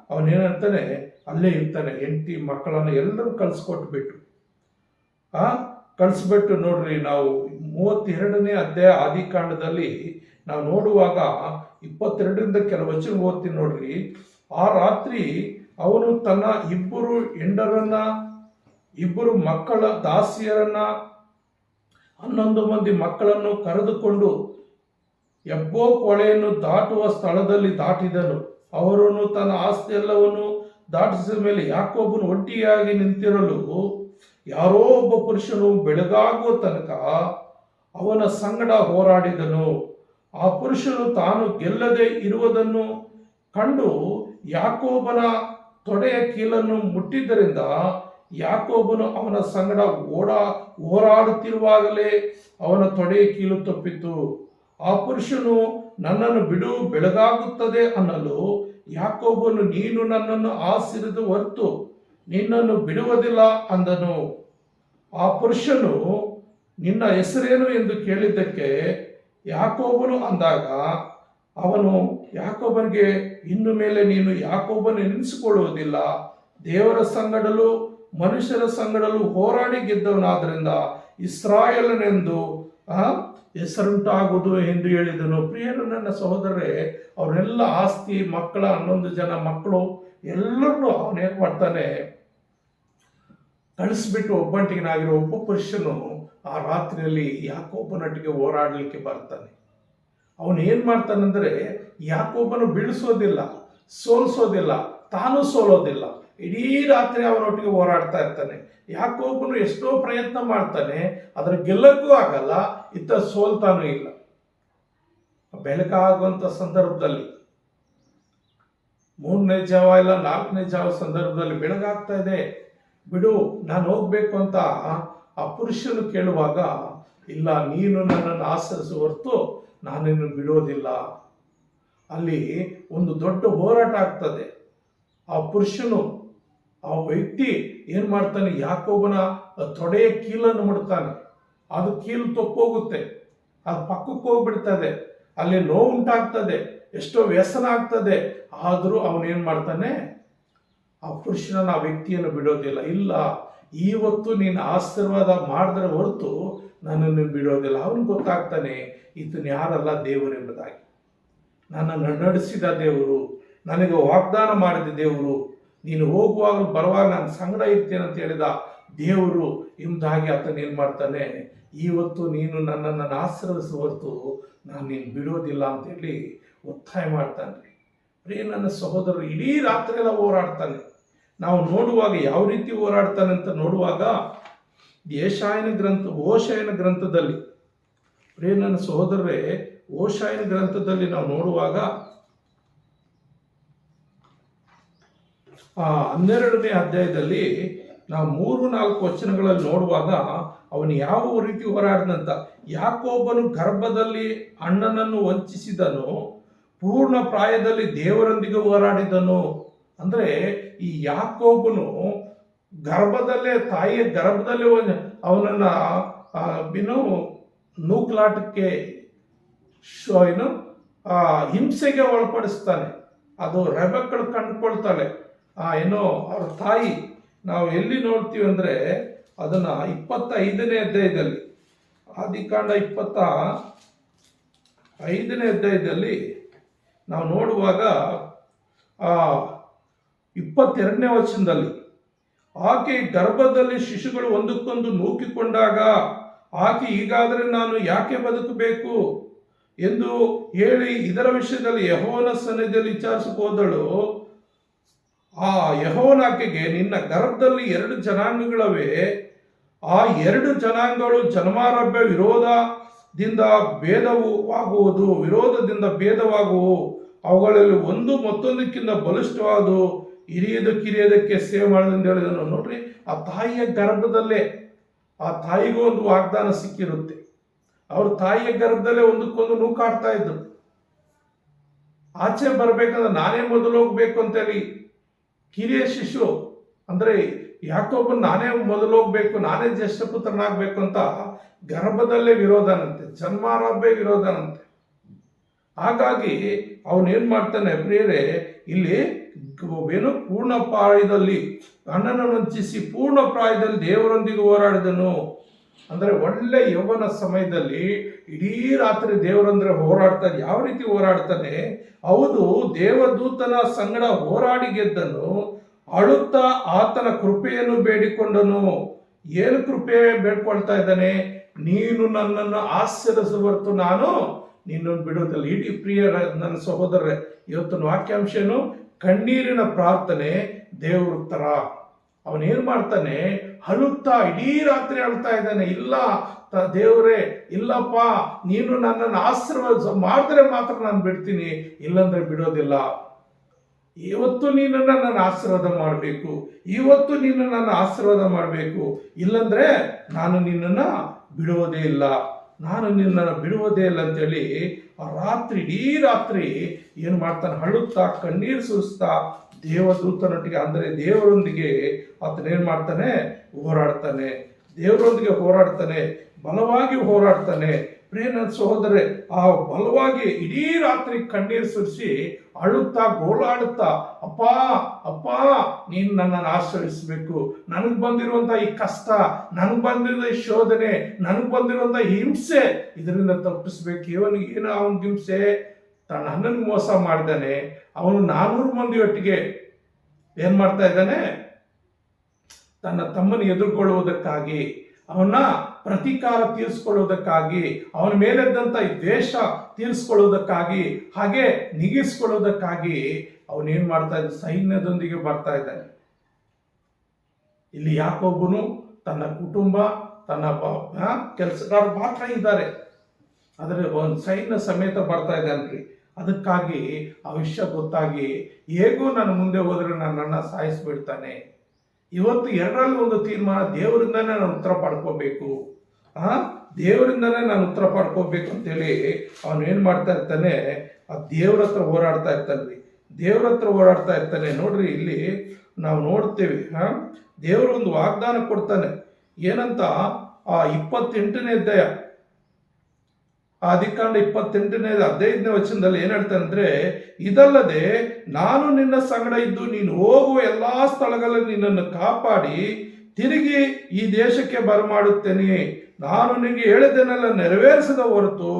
ಅವನೇನಂತಾನೆ, ಅಲ್ಲೇ ಇರ್ತಾನೆ. ಹೆಂಡತಿ ಮಕ್ಕಳನ್ನು ಎಲ್ಲರೂ ಕಳಿಸ್ಬಿಟ್ಟು ನೋಡ್ರಿ, ನಾವು 32ನೇ ಅಧ್ಯಾಯ ಆದಿಕಾಂಡದಲ್ಲಿ ನಾವು ನೋಡುವಾಗ 22ರಿಂದ ಕೆಲವು ವಚನ ಓದ್ತೀನಿ ನೋಡ್ರಿ. ಆ ರಾತ್ರಿ ಅವನು ತನ್ನ 2 ಹೆಂಡರನ್ನ, 2 ಮಕ್ಕಳ ದಾಸಿಯರನ್ನ, 11 ಮಂದಿ ಮಕ್ಕಳನ್ನು ಕರೆದುಕೊಂಡು ಎಬ್ಬೋ ಕೊಳೆಯನ್ನು ದಾಟುವ ಸ್ಥಳದಲ್ಲಿ ದಾಟಿದನು. ಅವರನ್ನು ತನ್ನ ಆಸ್ತಿ ಎಲ್ಲವನ್ನು ದಾಟಿಸಿದ ಮೇಲೆ ಯಾಕೋಬನು ಒಟ್ಟಿಯಾಗಿ ನಿಂತಿರಲು ಯಾರೋ ಒಬ್ಬ ಪುರುಷನು ಬೆಳಗಾಗುವ ತನಕ ಅವನ ಸಂಗಡ ಹೋರಾಡಿದನು. ಆ ಪುರುಷನು ತಾನು ಗೆಲ್ಲದೆ ಇರುವುದನ್ನು ಕಂಡು ಯಾಕೋಬನ ತೊಡೆಯ ಕೀಲನ್ನು ಮುಟ್ಟಿದ್ದರಿಂದ ಯಾಕೋಬನು ಅವನ ಸಂಗಡ ಹೋರಾಡುತ್ತಿರುವಾಗಲೇ ಅವನ ತೊಡೆಯ ಕೀಲು ತಪ್ಪಿತು. ಆ ಪುರುಷನು ನನ್ನನ್ನು ಬಿಡು, ಬೆಳಗಾಗುತ್ತದೆ ಅನ್ನಲು ಯಾಕೋಬನು ನೀನು ನನ್ನನ್ನು ಆಶೀರ್ವದಿಸಿದ ಹೊರತು ನಿನ್ನನ್ನು ಬಿಡುವುದಿಲ್ಲ ಅಂದನು. ಆ ಪುರುಷನು ನಿನ್ನ ಹೆಸರೇನು ಎಂದು ಕೇಳಿದ್ದಕ್ಕೆ ಯಾಕೋಬನು ಅಂದಾಗ ಅವನು ಯಾಕೋಬನಿಗೆ, ಇನ್ನು ಮೇಲೆ ನೀನು ಯಾಕೋಬನು ಎನಿಸಿಕೊಳ್ಳುವುದಿಲ್ಲ, ದೇವರ ಸಂಗಡಲು ಮನುಷ್ಯರ ಸಂಗಡಲು ಹೋರಾಡಿ ಗೆದ್ದವನಾದ್ರಿಂದ ಇಸ್ರಾಯೇಲನೆಂದು ಹೆಸರುಂಟಾಗುವುದು ಎಂದು ಹೇಳಿದನು. ಪ್ರಿಯರು ನನ್ನ ಸಹೋದರರೇ, ಅವರೆಲ್ಲ ಆಸ್ತಿ, ಮಕ್ಕಳ 11 ಜನ ಮಕ್ಕಳು ಎಲ್ಲರನ್ನೂ ಅವನೇನು ಮಾಡ್ತಾನೆ, ಕಳಿಸ್ಬಿಟ್ಟು ಒಬ್ಬಂಟಿಗನಾಗಿರೋ ಒಬ್ಬ ಪುರುಷನು ಆ ರಾತ್ರಿಯಲ್ಲಿ ಯಾಕೋಬನೊಟ್ಟಿಗೆ ಹೋರಾಡಲಿಕ್ಕೆ ಬರ್ತಾನೆ. ಅವನು ಏನು ಮಾಡ್ತಾನಂದರೆ, ಯಾಕೋಬನು ಬೀಳಿಸೋದಿಲ್ಲ, ಸೋಲಿಸೋದಿಲ್ಲ, ತಾನು ಸೋಲೋದಿಲ್ಲ. ಇಡೀ ರಾತ್ರಿ ಅವನೊಟ್ಟಿಗೆ ಹೋರಾಡ್ತಾ ಇರ್ತಾನೆ. ಯಾಕೋಬನು ಎಷ್ಟೋ ಪ್ರಯತ್ನ ಮಾಡ್ತಾನೆ, ಅದರ ಗೆಲ್ಲಕ್ಕೂ ಆಗಲ್ಲ, ಇತ್ತ ಸೋಲ್ತಾನೂ ಇಲ್ಲ. ಬೆಳಕಾಗುವಂಥ ಸಂದರ್ಭದಲ್ಲಿ 3ನೇ ಜಾವ ಇಲ್ಲ 4ನೇ ಜಾವ ಸಂದರ್ಭದಲ್ಲಿ ಬೆಳಗಾಗ್ತಾ ಇದೆ, ಬಿಡು ನಾನು ಹೋಗ್ಬೇಕು ಅಂತ ಆ ಪುರುಷನು ಕೇಳುವಾಗ, ಇಲ್ಲ, ನೀನು ನನ್ನನ್ನು ಆಶ್ರಯಿಸುವ ಹೊರತು ನಾನಿನ್ನು ಬಿಡೋದಿಲ್ಲ. ಅಲ್ಲಿ ಒಂದು ದೊಡ್ಡ ಹೋರಾಟ ಆಗ್ತದೆ. ಆ ಪುರುಷನು, ಆ ವ್ಯಕ್ತಿ ಏನು ಮಾಡ್ತಾನೆ, ಯಾಕೋಬನ ತೊಡೆಯ ಕೀಲನ್ನು ಮುಡ್ತಾನೆ. ಅದು ಕೀಲು ತಪ್ಪೋಗುತ್ತೆ, ಅದು ಪಕ್ಕಕ್ಕೆ ಹೋಗ್ಬಿಡ್ತದೆ, ಅಲ್ಲಿ ನೋವು ಉಂಟಾಗ್ತದೆ. ಎಷ್ಟೋ ವ್ಯಸನ ಆಗ್ತದೆ. ಆದರೂ ಅವನೇನು ಮಾಡ್ತಾನೆ, ಆ ಪುರುಷನ ಆ ವ್ಯಕ್ತಿಯನ್ನು ಬಿಡೋದಿಲ್ಲ. ಇಲ್ಲ, ಇವತ್ತು ನೀನು ಆಶೀರ್ವಾದ ಮಾಡಿದ್ರೆ ಹೊರತು ನನ್ನನ್ನು ಬಿಡೋದಿಲ್ಲ. ಅವನು ಗೊತ್ತಾಗ್ತಾನೆ ಈತನು ಯಾರಲ್ಲ ದೇವರೆಂಬುದಾಗಿ. ನನ್ನನ್ನು ನಡೆಸಿದ ದೇವರು, ನನಗೆ ವಾಗ್ದಾನ ಮಾಡಿದ ದೇವರು, ನೀನು ಹೋಗುವಾಗ ಬರುವಾಗ ನಾನು ಸಂಗಡ ಇರ್ತೇನೆ ಅಂತ ಹೇಳಿದ ದೇವರು ಎಂಬುದಾಗಿ ಆತನ ಏನು ಮಾಡ್ತಾನೆ, ಇವತ್ತು ನೀನು ನನ್ನನ್ನು ಆಶೀರ್ವದಿಸುವ ಹೊರತು ನಾನು ನೀನು ಬಿಡೋದಿಲ್ಲ ಅಂತೇಳಿ ಒತ್ತಾಯ ಮಾಡ್ತಾನೆ. ನನ್ನ ಸಹೋದರರು ಇಡೀ ರಾತ್ರಿ ಎಲ್ಲ ಹೋರಾಡ್ತಾನೆ. ನಾವು ನೋಡುವಾಗ ಯಾವ ರೀತಿ ಹೋರಾಡ್ತಾನೆ ಅಂತ ನೋಡುವಾಗ ಓಶಾಯನ ಗ್ರಂಥದಲ್ಲಿ ನನ್ನ ಸಹೋದರರೇ, ಓಶಾಯನ ಗ್ರಂಥದಲ್ಲಿ ನಾವು ನೋಡುವಾಗ 12ನೇ ಅಧ್ಯಾಯದಲ್ಲಿ ನಾವು 3-4 ವಚನಗಳಲ್ಲಿ ನೋಡುವಾಗ ಅವನು ಯಾವ ರೀತಿ ಹೋರಾಡಿದಂತ. ಯಾಕೋಬನು ಗರ್ಭದಲ್ಲಿ ಅಣ್ಣನನ್ನು ವಂಚಿಸಿದನು, ಪೂರ್ಣ ಪ್ರಾಯದಲ್ಲಿ ದೇವರೊಂದಿಗೆ ಹೋರಾಡಿದನು. ಅಂದರೆ ಈ ಯಾಕೋಬನು ಗರ್ಭದಲ್ಲೇ, ತಾಯಿಯ ಗರ್ಭದಲ್ಲೇ ಅವನನ್ನು ನೂಕಲಾಟಕ್ಕೆ ಹಿಂಸೆಗೆ ಒಳಪಡಿಸ್ತಾನೆ. ಅದು ರೆಬೆಕ್ಕಳು ಕಂಡುಕೊಳ್ತಾಳೆ. ಅವ್ರ ತಾಯಿ ನಾವು ಎಲ್ಲಿ ನೋಡ್ತೀವಿ ಅಂದರೆ ಅದನ್ನ 25ನೇ ಅಧ್ಯಾಯದಲ್ಲಿ, ಆದಿಕಾಂಡ 25ನೇ ಅಧ್ಯಾಯದಲ್ಲಿ ನಾವು ನೋಡುವಾಗ 22ನೇ ವಚನದಲ್ಲಿ, ಆಕೆ ಗರ್ಭದಲ್ಲಿ ಶಿಶುಗಳು ಒಂದಕ್ಕೊಂದು ನೂಕಿಕೊಂಡಾಗ ಆಕೆ ಹೀಗಾದರೆ ನಾನು ಯಾಕೆ ಬದುಕಬೇಕು ಎಂದು ಹೇಳಿ ಇದರ ವಿಷಯದಲ್ಲಿ ಯೆಹೋವನ ಸನ್ನಿಧಿಯಲ್ಲಿ ವಿಚಾರಿಸಕ್ಕೆ ಹೋದಳು. ಆ ಯೆಹೋವನ ಆಕೆಗೆ, ನಿನ್ನ ಗರ್ಭದಲ್ಲಿ 2 ಜನಾಂಗಗಳವೆ, ಆ 2 ಜನಾಂಗಗಳು ಜನ್ಮಾರಭ್ಯ ವಿರೋಧದಿಂದ ಭೇದವಾಗುವು, ಅವುಗಳಲ್ಲಿ ಒಂದು ಮತ್ತೊಂದಕ್ಕಿಂತ ಬಲಿಷ್ಠವಾದು, ಹಿರಿಯದಕ್ಕೆ ಸೇವೆ ಮಾಡೋದಂತ ಹೇಳಿದನು. ನೋಡ್ರಿ, ಆ ತಾಯಿಯ ಗರ್ಭದಲ್ಲೇ ಆ ತಾಯಿಗೂ ಒಂದು ವಾಗ್ದಾನ ಸಿಕ್ಕಿರುತ್ತೆ. ಅವ್ರ ತಾಯಿಯ ಗರ್ಭದಲ್ಲೇ ಒಂದಕ್ಕೊಂದು ನೂಕಾಡ್ತಾ ಇದ್ರು. ಆಚೆ ಬರ್ಬೇಕಂದ್ರೆ ನಾನೇ ಮೊದಲು ಹೋಗ್ಬೇಕು ಅಂತೇಳಿ ಕಿರಿಯ ಶಿಶು ಅಂದ್ರೆ ಯಾಕೋಬನ್ ನಾನೇ ಮೊದಲು ಹೋಗ್ಬೇಕು, ನಾನೇ ಜ್ಯೇಷ್ಠ ಪುತ್ರನಾಗ್ಬೇಕು ಅಂತ ಗರ್ಭದಲ್ಲೇ ವಿರೋಧನಂತೆ, ಜನ್ಮಾರಭ್ಯ ವಿರೋಧನಂತೆ. ಹಾಗಾಗಿ ಅವನೇನ್ ಮಾಡ್ತಾನೆ ಪ್ರಿಯರೇ, ಇಲ್ಲಿ ಪೂರ್ಣ ಪ್ರಾಯದಲ್ಲಿ ಅಣ್ಣನನ್ನು ವಂಚಿಸಿ ಪೂರ್ಣ ಪ್ರಾಯದಲ್ಲಿ ದೇವರೊಂದಿಗೆ ಹೋರಾಡಿದನು. ಅಂದ್ರೆ ಒಳ್ಳೆ ಯೌವನ ಸಮಯದಲ್ಲಿ ಇಡೀ ರಾತ್ರಿ ದೇವರಂದ್ರೆ ಹೋರಾಡ್ತಾನೆ. ಯಾವ ರೀತಿ ಹೋರಾಡ್ತಾನೆ? ಹೌದು, ದೇವದೂತನ ಸಂಗಡ ಹೋರಾಡಿ ಗೆದ್ದನು, ಅಳುತ್ತಾ ಆತನ ಕೃಪೆಯನ್ನು ಬೇಡಿಕೊಂಡನು. ಏನು ಕೃಪೆ ಬೇಡ್ಕೊಳ್ತಾ ಇದ್ದಾನೆ? ನೀನು ನನ್ನನ್ನು ಆಶೀರ್ವದಿಸು ಹೊರತು ನಾನು ನಿನ್ನನ್ನು ಬಿಡೋದಿಲ್ಲ. ಇಡೀ ಪ್ರಿಯ ನನ್ನ ಸಹೋದರರೇ, ಇವತ್ತಿನ ವಾಕ್ಯಾಂಶನು ಕಣ್ಣೀರಿನ ಪ್ರಾರ್ಥನೆ ದೇವ್ರ ಉತ್ತರ. ಅವನೇನ್ ಮಾಡ್ತಾನೆ? ಅಳುತ್ತಾ ಇಡೀ ರಾತ್ರಿ ಅಳ್ತಾ ಇದ್ದಾನೆ. ಇಲ್ಲ ದೇವರೇ, ಇಲ್ಲಪ್ಪ, ನೀನು ನನ್ನನ್ನು ಆಶೀರ್ವಾದ ಮಾಡಿದ್ರೆ ಮಾತ್ರ ನಾನು ಬಿಡ್ತೀನಿ, ಇಲ್ಲಂದ್ರೆ ಬಿಡೋದಿಲ್ಲ. ಇವತ್ತು ನೀನು ನನ್ನನ್ನು ಆಶೀರ್ವಾದ ಮಾಡಬೇಕು, ಇವತ್ತು ನೀನು ನನ್ನ ಆಶೀರ್ವಾದ ಮಾಡಬೇಕು, ಇಲ್ಲಂದ್ರೆ ನಾನು ನಿನ್ನನ್ನು ಬಿಡುವುದೇ ಇಲ್ಲ, ನಾನು ನಿನ್ನನ್ನು ಬಿಡುವುದೇ ಇಲ್ಲ ಅಂತೇಳಿ ಆ ರಾತ್ರಿ ಇಡೀ ರಾತ್ರಿ ಏನು ಮಾಡ್ತಾನೆ? ಅಳುತ್ತಾ ಕಣ್ಣೀರು ಸುರಿಸ್ತಾ ದೇವದೂತನೊಟ್ಟಿಗೆ ಅಂದರೆ ದೇವರೊಂದಿಗೆ ಆತನೇನು ಮಾಡ್ತಾನೆ? ಹೋರಾಡ್ತಾನೆ. ದೇವರೊಂದಿಗೆ ಹೋರಾಡ್ತಾನೆ, ಬಲವಾಗಿ ಹೋರಾಡ್ತಾನೆ. ಪ್ರಿಯ ನನ್ನ ಸಹೋದರೇ, ಆ ಬಲವಾಗಿ ಇಡೀ ರಾತ್ರಿ ಕಣ್ಣೀರು ಸುರಿಸಿ ಅಳುತ್ತಾ ಗೋಳಾಡುತ್ತಾ, ಅಪ್ಪ ಅಪ್ಪ, ನೀನು ನನ್ನನ್ನು ಆಶ್ರಯಿಸಬೇಕು, ನನಗೆ ಬಂದಿರುವಂಥ ಈ ಕಷ್ಟ, ನನಗೆ ಬಂದಿರೋ ಈ ಶೋಧನೆ, ನನಗೆ ಬಂದಿರುವಂಥ ಹಿಂಸೆ, ಇದರಿಂದ ತಪ್ಪಿಸ್ಬೇಕು. ಇವನಿಗೆ ಏನು ಅವನ ಹಿಂಸೆ? ತನ್ನ ಅಣ್ಣನಿಗೆ ಮೋಸ ಮಾಡಿದ್ದಾನೆ. ಅವನು 400 ಮಂದಿಯೊಟ್ಟಿಗೆ ಏನ್ ಮಾಡ್ತಾ ಇದ್ದಾನೆ? ತನ್ನ ತಮ್ಮನ ಎದುರುಗೊಳ್ಳುವುದಕ್ಕಾಗಿ, ಅವನ ಪ್ರತೀಕಾರ ತೀರಿಸ್ಕೊಳ್ಳುವುದಕ್ಕಾಗಿ, ಅವನ ಮೇಲೆದ್ದಂತ ಈ ದ್ವೇಷ ತೀರಿಸ್ಕೊಳ್ಳುವುದಕ್ಕಾಗಿ, ಹಾಗೆ ನಿಗಿಸ್ಕೊಳ್ಳುವುದಕ್ಕಾಗಿ ಅವನೇನ್ ಮಾಡ್ತಾ ಇದ್ದ? ಸೈನ್ಯದೊಂದಿಗೆ ಬರ್ತಾ ಇದ್ದಾನೆ. ಇಲ್ಲಿ ಯಾಕೋಬನು ತನ್ನ ಕುಟುಂಬ, ತನ್ನ ಕೆಲಸಗಾರರು ಮಾತ್ರ ಇದ್ದಾರೆ, ಆದರೆ ಒಂದು ಸೈನ್ಯ ಸಮೇತ ಬರ್ತಾ ಇದ್ದಾನ್ರಿ. ಅದಕ್ಕಾಗಿ ಆ ವಿಷಯ ಗೊತ್ತಾಗಿ, ಹೇಗೂ ನನ್ನ ಮುಂದೆ ಹೋದ್ರೆ ನನ್ನನ್ನು ಸಾಯಿಸ್ಬಿಡ್ತಾನೆ. ಇವತ್ತು 2ರಲ್ಲಿ ಒಂದು ತೀರ್ಮಾನ, ದೇವರಿಂದನೇ ನಾನು ಉತ್ತರ ಪಡ್ಕೋಬೇಕು, ದೇವರಿಂದನೇ ನಾನು ಉತ್ತರ ಪಡ್ಕೋಬೇಕು ಅಂತೇಳಿ ಅವನು ಏನು ಮಾಡ್ತಾ ಇರ್ತಾನೆ? ಆ ದೇವ್ರ ಹತ್ರ ಹೋರಾಡ್ತಾ ಇರ್ತಾನೆ. ದೇವ್ರ ಹತ್ರ ಹೋರಾಡ್ತಾ ಇರ್ತಾನೆ. ನೋಡ್ರಿ, ಇಲ್ಲಿ ನಾವು ನೋಡ್ತೇವೆ, ದೇವರು ಒಂದು ವಾಗ್ದಾನ ಕೊಡ್ತಾನೆ. ಏನಂತ? ಆ 28ನೇ ಅಧ್ಯಾಯ ಆದಿಕಾಂಡ 28:15 ವಚನದಲ್ಲಿ ಏನ್ ಹೇಳ್ತಾನೆ ಅಂದ್ರೆ, ಇದಲ್ಲದೆ ನಾನು ನಿನ್ನ ಸಂಗಡ ಇದ್ದು ನೀನು ಹೋಗುವ ಎಲ್ಲಾ ಸ್ಥಳಗಳಲ್ಲಿ ನಿನ್ನನ್ನು ಕಾಪಾಡಿ ತಿರುಗಿ ಈ ದೇಶಕ್ಕೆ ಬರಮಾಡುತ್ತೇನೆ. ನಾನು ನಿನಗೆ ಹೇಳಿದ್ದನ್ನೆಲ್ಲ ನೆರವೇರಿಸದ ಹೊರತು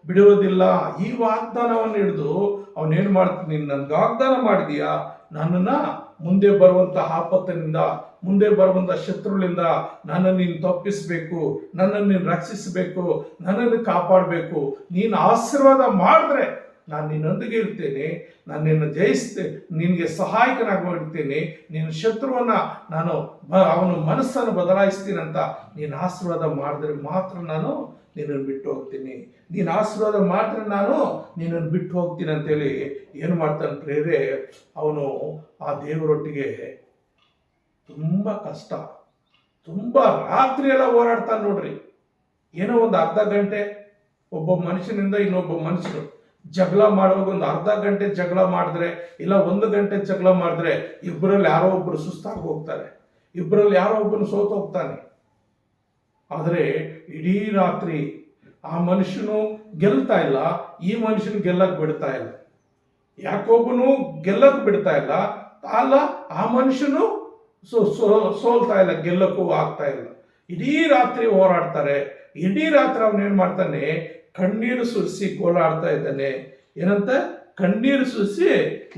ಬಿಡುವುದಿಲ್ಲ. ಈ ವಾಗ್ದಾನವನ್ನು ಹಿಡಿದು ಅವನೇನು ಮಾಡ್ತೀನಿ, ನೀನು ನನ್ಗೆ ವಾಗ್ದಾನ ಮಾಡಿದೀಯಾ, ನನ್ನನ್ನ ಮುಂದೆ ಬರುವಂತ ಆಪತ್ತಿನಿಂದ, ಮುಂದೆ ಬರುವಂತ ಶತ್ರುಗಳಿಂದ ನನ್ನನ್ನು ನೀನು ತಪ್ಪಿಸಬೇಕು, ನನ್ನನ್ನು ನೀನು ರಕ್ಷಿಸಬೇಕು, ನನ್ನನ್ನು ಕಾಪಾಡಬೇಕು. ನೀನು ಆಶೀರ್ವಾದ ಮಾಡಿದ್ರೆ ನಾನು ನಿನ್ನೊಂದಿಗೆ ಇರ್ತೇನೆ, ನಾನು ನಿನ್ನ ಜಯಿಸ್ತೇನೆ, ನಿನಗೆ ಸಹಾಯಕನಾಗಿರ್ತೇನೆ, ನಿನ್ನ ಶತ್ರುವನ್ನ ನಾನು ಅವನ ಮನಸ್ಸನ್ನು ಬದಲಾಯಿಸ್ತೀನಂತ ನೀನು ಆಶೀರ್ವಾದ ಮಾಡಿದ್ರೆ ಮಾತ್ರ ನಾನು ನಿನ್ನನ್ನು ಬಿಟ್ಟು ಹೋಗ್ತೀನಿ, ನೀನು ಆಶೀರ್ವಾದ ಮಾಡಿದ್ರೆ ನಾನು ನಿನ್ನನ್ನು ಬಿಟ್ಟು ಹೋಗ್ತೀನಿ ಅಂತೇಳಿ ಏನು ಮಾಡ್ತಾನೆ ಪ್ರೇರೆ, ಅವನು ಆ ದೇವರೊಟ್ಟಿಗೆ ತುಂಬ ಕಷ್ಟ, ತುಂಬ ರಾತ್ರಿ ಎಲ್ಲ ಹೋರಾಡ್ತಾನೆ ನೋಡ್ರಿ. ಏನೋ ಒಂದು ಅರ್ಧ ಗಂಟೆ ಒಬ್ಬ ಮನುಷ್ಯನಿಂದ ಇನ್ನೊಬ್ಬ ಮನುಷ್ಯರು ಜಗಳ ಮಾಡುವಾಗ ಒಂದು ಅರ್ಧ ಗಂಟೆ ಜಗಳ ಮಾಡಿದ್ರೆ, ಇಲ್ಲ 1 ಗಂಟೆ ಜಗಳ ಮಾಡಿದ್ರೆ ಇಬ್ಬರಲ್ಲಿ ಯಾರೋ ಒಬ್ಬರು ಸುಸ್ತಾಗಿ ಹೋಗ್ತಾರೆ, ಇಬ್ಬರಲ್ಲಿ ಯಾರೋ ಒಬ್ಬರು ಸೋತು ಹೋಗ್ತಾನೆ. ಆದರೆ ಇಡೀ ರಾತ್ರಿ ಆ ಮನುಷ್ಯನು ಗೆಲ್ತಾ ಇಲ್ಲ, ಈ ಮನುಷ್ಯನು ಗೆಲ್ಲಕ್ ಬಿಡ್ತಾ ಇಲ್ಲ, ಯಾಕೊಬ್ಬನು ಗೆಲ್ಲಕ್ ಬಿಡ್ತಾ ಇಲ್ಲ, ಅಲ್ಲ ಆ ಮನುಷ್ಯನು ಸೋಲ್ತಾ ಇಲ್ಲ, ಗೆಲ್ಲಕ್ಕೂ ಆಗ್ತಾ ಇಲ್ಲ. ಇಡೀ ರಾತ್ರಿ ಹೋರಾಡ್ತಾರೆ. ಇಡೀ ರಾತ್ರಿ ಅವನೇನ್ ಮಾಡ್ತಾನೆ, ಕಣ್ಣೀರು ಸುರಿಸಿ ಗೋಳಾಡ್ತಾ ಇದ್ದಾನೆ. ಏನಂತ? ಕಣ್ಣೀರು ಸುರಿಸಿ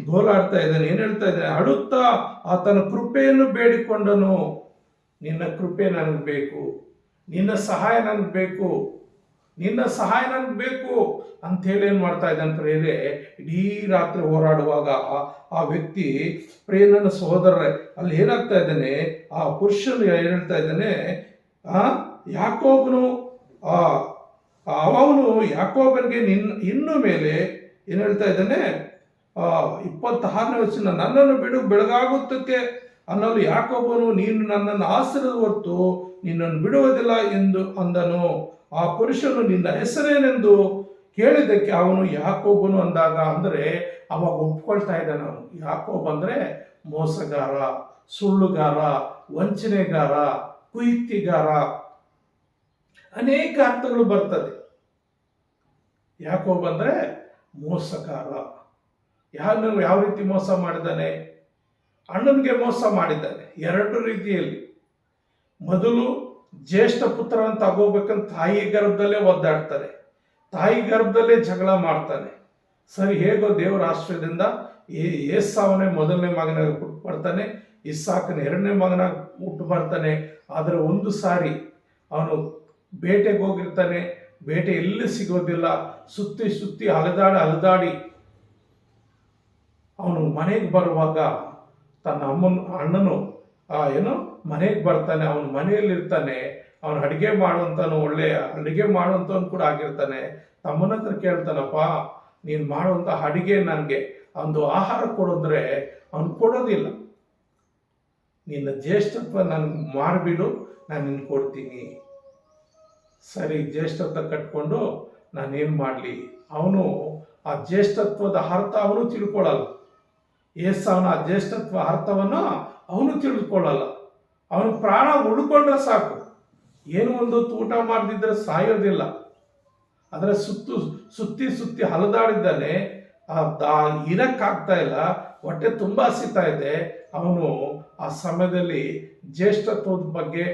ಗೋಳಾಡ್ತಾ ಇದ್ದಾನೆ. ಏನ್ ಹೇಳ್ತಾ ಇದ್ದಾನೆ? ಅಳುತ್ತಾ ಆತನ ಕೃಪೆಯನ್ನು ಬೇಡಿಕೊಂಡನು. ನಿನ್ನ ಕೃಪೆ ನನಗೆ ಬೇಕು, ನಿನ್ನ ಸಹಾಯ ನನಗೆ ಬೇಕು, ನಿನ್ನ ಸಹಾಯ ನನಗೆ ಬೇಕು ಅಂಥೇಳಿ ಏನು ಮಾಡ್ತಾ ಇದ್ದಾನೆ ಪ್ರೇರೆ, ಇಡೀ ರಾತ್ರಿ ಹೋರಾಡುವಾಗ ಆ ವ್ಯಕ್ತಿ ನನ್ನ ಸಹೋದರರೇ, ಅಲ್ಲಿ ಏನಾಗ್ತಾ ಇದ್ದಾನೆ, ಆ ಪುರುಷನು ಏನು ಹೇಳ್ತಾ ಇದ್ದಾನೆ, ಯಾಕೋಬನು ಅವನು ಯಾಕೋಬನಿಗೆ ಇನ್ನು ಮೇಲೆ ಏನು ಹೇಳ್ತಾ ಇದ್ದಾನೆ, 26ನೇ ವಚನ, ನನ್ನನ್ನು ಬಿಡು ಬೆಳಗಾಗುತ್ತಕ್ಕೆ ಅನ್ನಲು ಯಾಕೋಬನು ನೀನು ನನ್ನನ್ನು ಆಶ್ರಯದ ಹೊರತು ನಿನ್ನನ್ನು ಬಿಡುವುದಿಲ್ಲ ಎಂದು ಅಂದನು. ಆ ಪುರುಷನು ನಿನ್ನ ಹೆಸರೇನೆಂದು ಕೇಳಿದ್ದಕ್ಕೆ ಅವನು ಯಾಕೋಬನು ಅಂದಾಗ, ಅಂದರೆ ಅವಾಗ ಒಪ್ಕೊಳ್ತಾ ಇದ್ದಾನೆ ಅವನು. ಯಾಕೋಬ್ ಅಂದರೆ ಮೋಸಗಾರ, ಸುಳ್ಳುಗಾರ, ವಂಚನೆಗಾರ, ಕುಯುಕ್ತಿಗಾರ, ಅನೇಕ ಅರ್ಥಗಳು ಬರ್ತದೆ. ಯಾಕೋಬ್ ಅಂದರೆ ಮೋಸಗಾರ. ಯಾವ ರೀತಿ ಮೋಸ ಮಾಡಿದ್ದಾನೆ? ಅಣ್ಣನಿಗೆ ಮೋಸ ಮಾಡಿದ್ದಾನೆ 2 ರೀತಿಯಲ್ಲಿ. ಮೊದಲು ಜ್ಯೇಷ್ಠ ಪುತ್ರನ ತಗೋಬೇಕಂತ ತಾಯಿ ಗರ್ಭದಲ್ಲೇ ಒದ್ದಾಡ್ತಾನೆ, ತಾಯಿ ಗರ್ಭದಲ್ಲೇ ಜಗಳ ಮಾಡ್ತಾನೆ. ಸರಿ, ಹೇಗೋ ದೇವರ ಆಶ್ರಯದಿಂದ ಏಸಾವನೇ ಮೊದಲನೇ ಮಗನಾಗಿ ಹುಟ್ಟು ಬರ್ತಾನೆ, ಇಸ್ಸಾಕನ 2ನೇ ಮಗನಾಗಿ ಹುಟ್ಟು ಬರ್ತಾನೆ. ಆದರೆ ಒಂದು ಸಾರಿ ಅವನು ಬೇಟೆಗೆ ಹೋಗಿರ್ತಾನೆ, ಬೇಟೆ ಎಲ್ಲಿ ಸಿಗೋದಿಲ್ಲ, ಸುತ್ತಿ ಸುತ್ತಿ ಅಲದಾಡಿ ಅವನು ಮನೆಗೆ ಬರುವಾಗ ತನ್ನ ಅಣ್ಣನು ಮನೆಗೆ ಬರ್ತಾನೆ. ಅವನು ಮನೆಯಲ್ಲಿರ್ತಾನೆ, ಅವನು ಅಡುಗೆ ಮಾಡುವಂತನು, ಒಳ್ಳೆ ಅಡುಗೆ ಮಾಡುವಂತವನು ಕೂಡ ಆಗಿರ್ತಾನೆ. ತಮ್ಮನ ಹತ್ರ ಕೇಳ್ತಾನಪ್ಪ, ನೀನು ಮಾಡುವಂಥ ಅಡುಗೆ ನನಗೆ ಒಂದು ಆಹಾರ ಕೊಡಿದ್ರೆ ಅವನು ಕೊಡೋದಿಲ್ಲ. ನಿನ್ನ ಜ್ಯೇಷ್ಠತ್ವ ನನಗೆ ಮಾರಿಬಿಡು, ನಾನು ನಿನ್ನ ಕೊಡ್ತೀನಿ. ಸರಿ, ಜ್ಯೇಷ್ಠತ್ವ ಕಟ್ಕೊಂಡು ನಾನೇನು ಮಾಡಲಿ? ಅವನು ಆ ಜ್ಯೇಷ್ಠತ್ವದ ಅರ್ಥ ಅವನು ತಿಳ್ಕೊಳ್ಳಲ್ಲ. ಏಸಾವನ ಆ ಜ್ಯೇಷ್ಠತ್ವ ಅರ್ಥವನ್ನು ಅವನು ತಿಳಿದುಕೊಳ್ಳಲ್ಲ. ಅವನು ಪ್ರಾಣ ಉಳ್ಕೊಂಡ್ರೆ ಸಾಕು, ಏನು ಒಂದು ಊಟ ಮಾಡದಿದ್ರೆ ಸಾಯೋದಿಲ್ಲ. ಆದರೆ ಸುತ್ತಿ ಅಲದಾಡಿದ್ದಾನೆ, ಇರಕ್ಕಾಗ್ತಾ ಇಲ್ಲ, ಹೊಟ್ಟೆ ತುಂಬ ಹಸಿತಾ ಇದೆ. ಅವನು ಆ ಸಮಯದಲ್ಲಿ ಜ್ಯೇಷ್ಠತ್ವದ ಬಗ್ಗೆ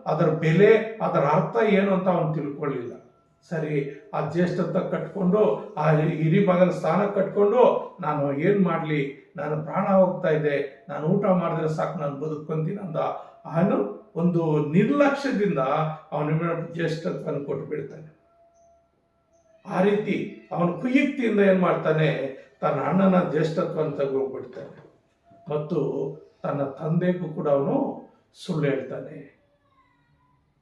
ಅದರ ಬೆಲೆ, ಅದರ ಅರ್ಥ ಏನು ಅಂತ ಅವನು ತಿಳ್ಕೊಳ್ಳಿಲ್ಲ. ಸರಿ, ಆ ಜ್ಯೇಷ್ಠತ್ವ ಕಟ್ಕೊಂಡು, ಆ ಹಿರಿ ಮಗನ ಸ್ಥಾನ ಕಟ್ಕೊಂಡು, ನಾನು ಏನು ಮಾಡಲಿ, ನಾನು ಪ್ರಾಣ ಹೋಗ್ತಾ ಇದೆ, ನಾನು ಊಟ ಮಾಡಿದ್ರೆ ಸಾಕು, ನಾನು ಬದುಕೊಂತೀನಿ ಅಂದ. ಅವನು ಒಂದು ನಿರ್ಲಕ್ಷ್ಯದಿಂದ ಅವನ ಜ್ಯೇಷ್ಠತ್ವವನ್ನು ಕೊಟ್ಟು ಬಿಡ್ತಾನೆ. ಆ ರೀತಿ ಅವನು ಕುಯುಕ್ತಿಯಿಂದ ಏನು ಮಾಡ್ತಾನೆ, ತನ್ನ ಅಣ್ಣನ ಜ್ಯೇಷ್ಠತ್ವವನ್ನು ತಗೋಗ್ಬಿಡ್ತಾನೆ. ಮತ್ತು ತನ್ನ ತಂದೆಗೂ ಕೂಡ ಅವನು ಸುಳ್ಳು ಹೇಳ್ತಾನೆ.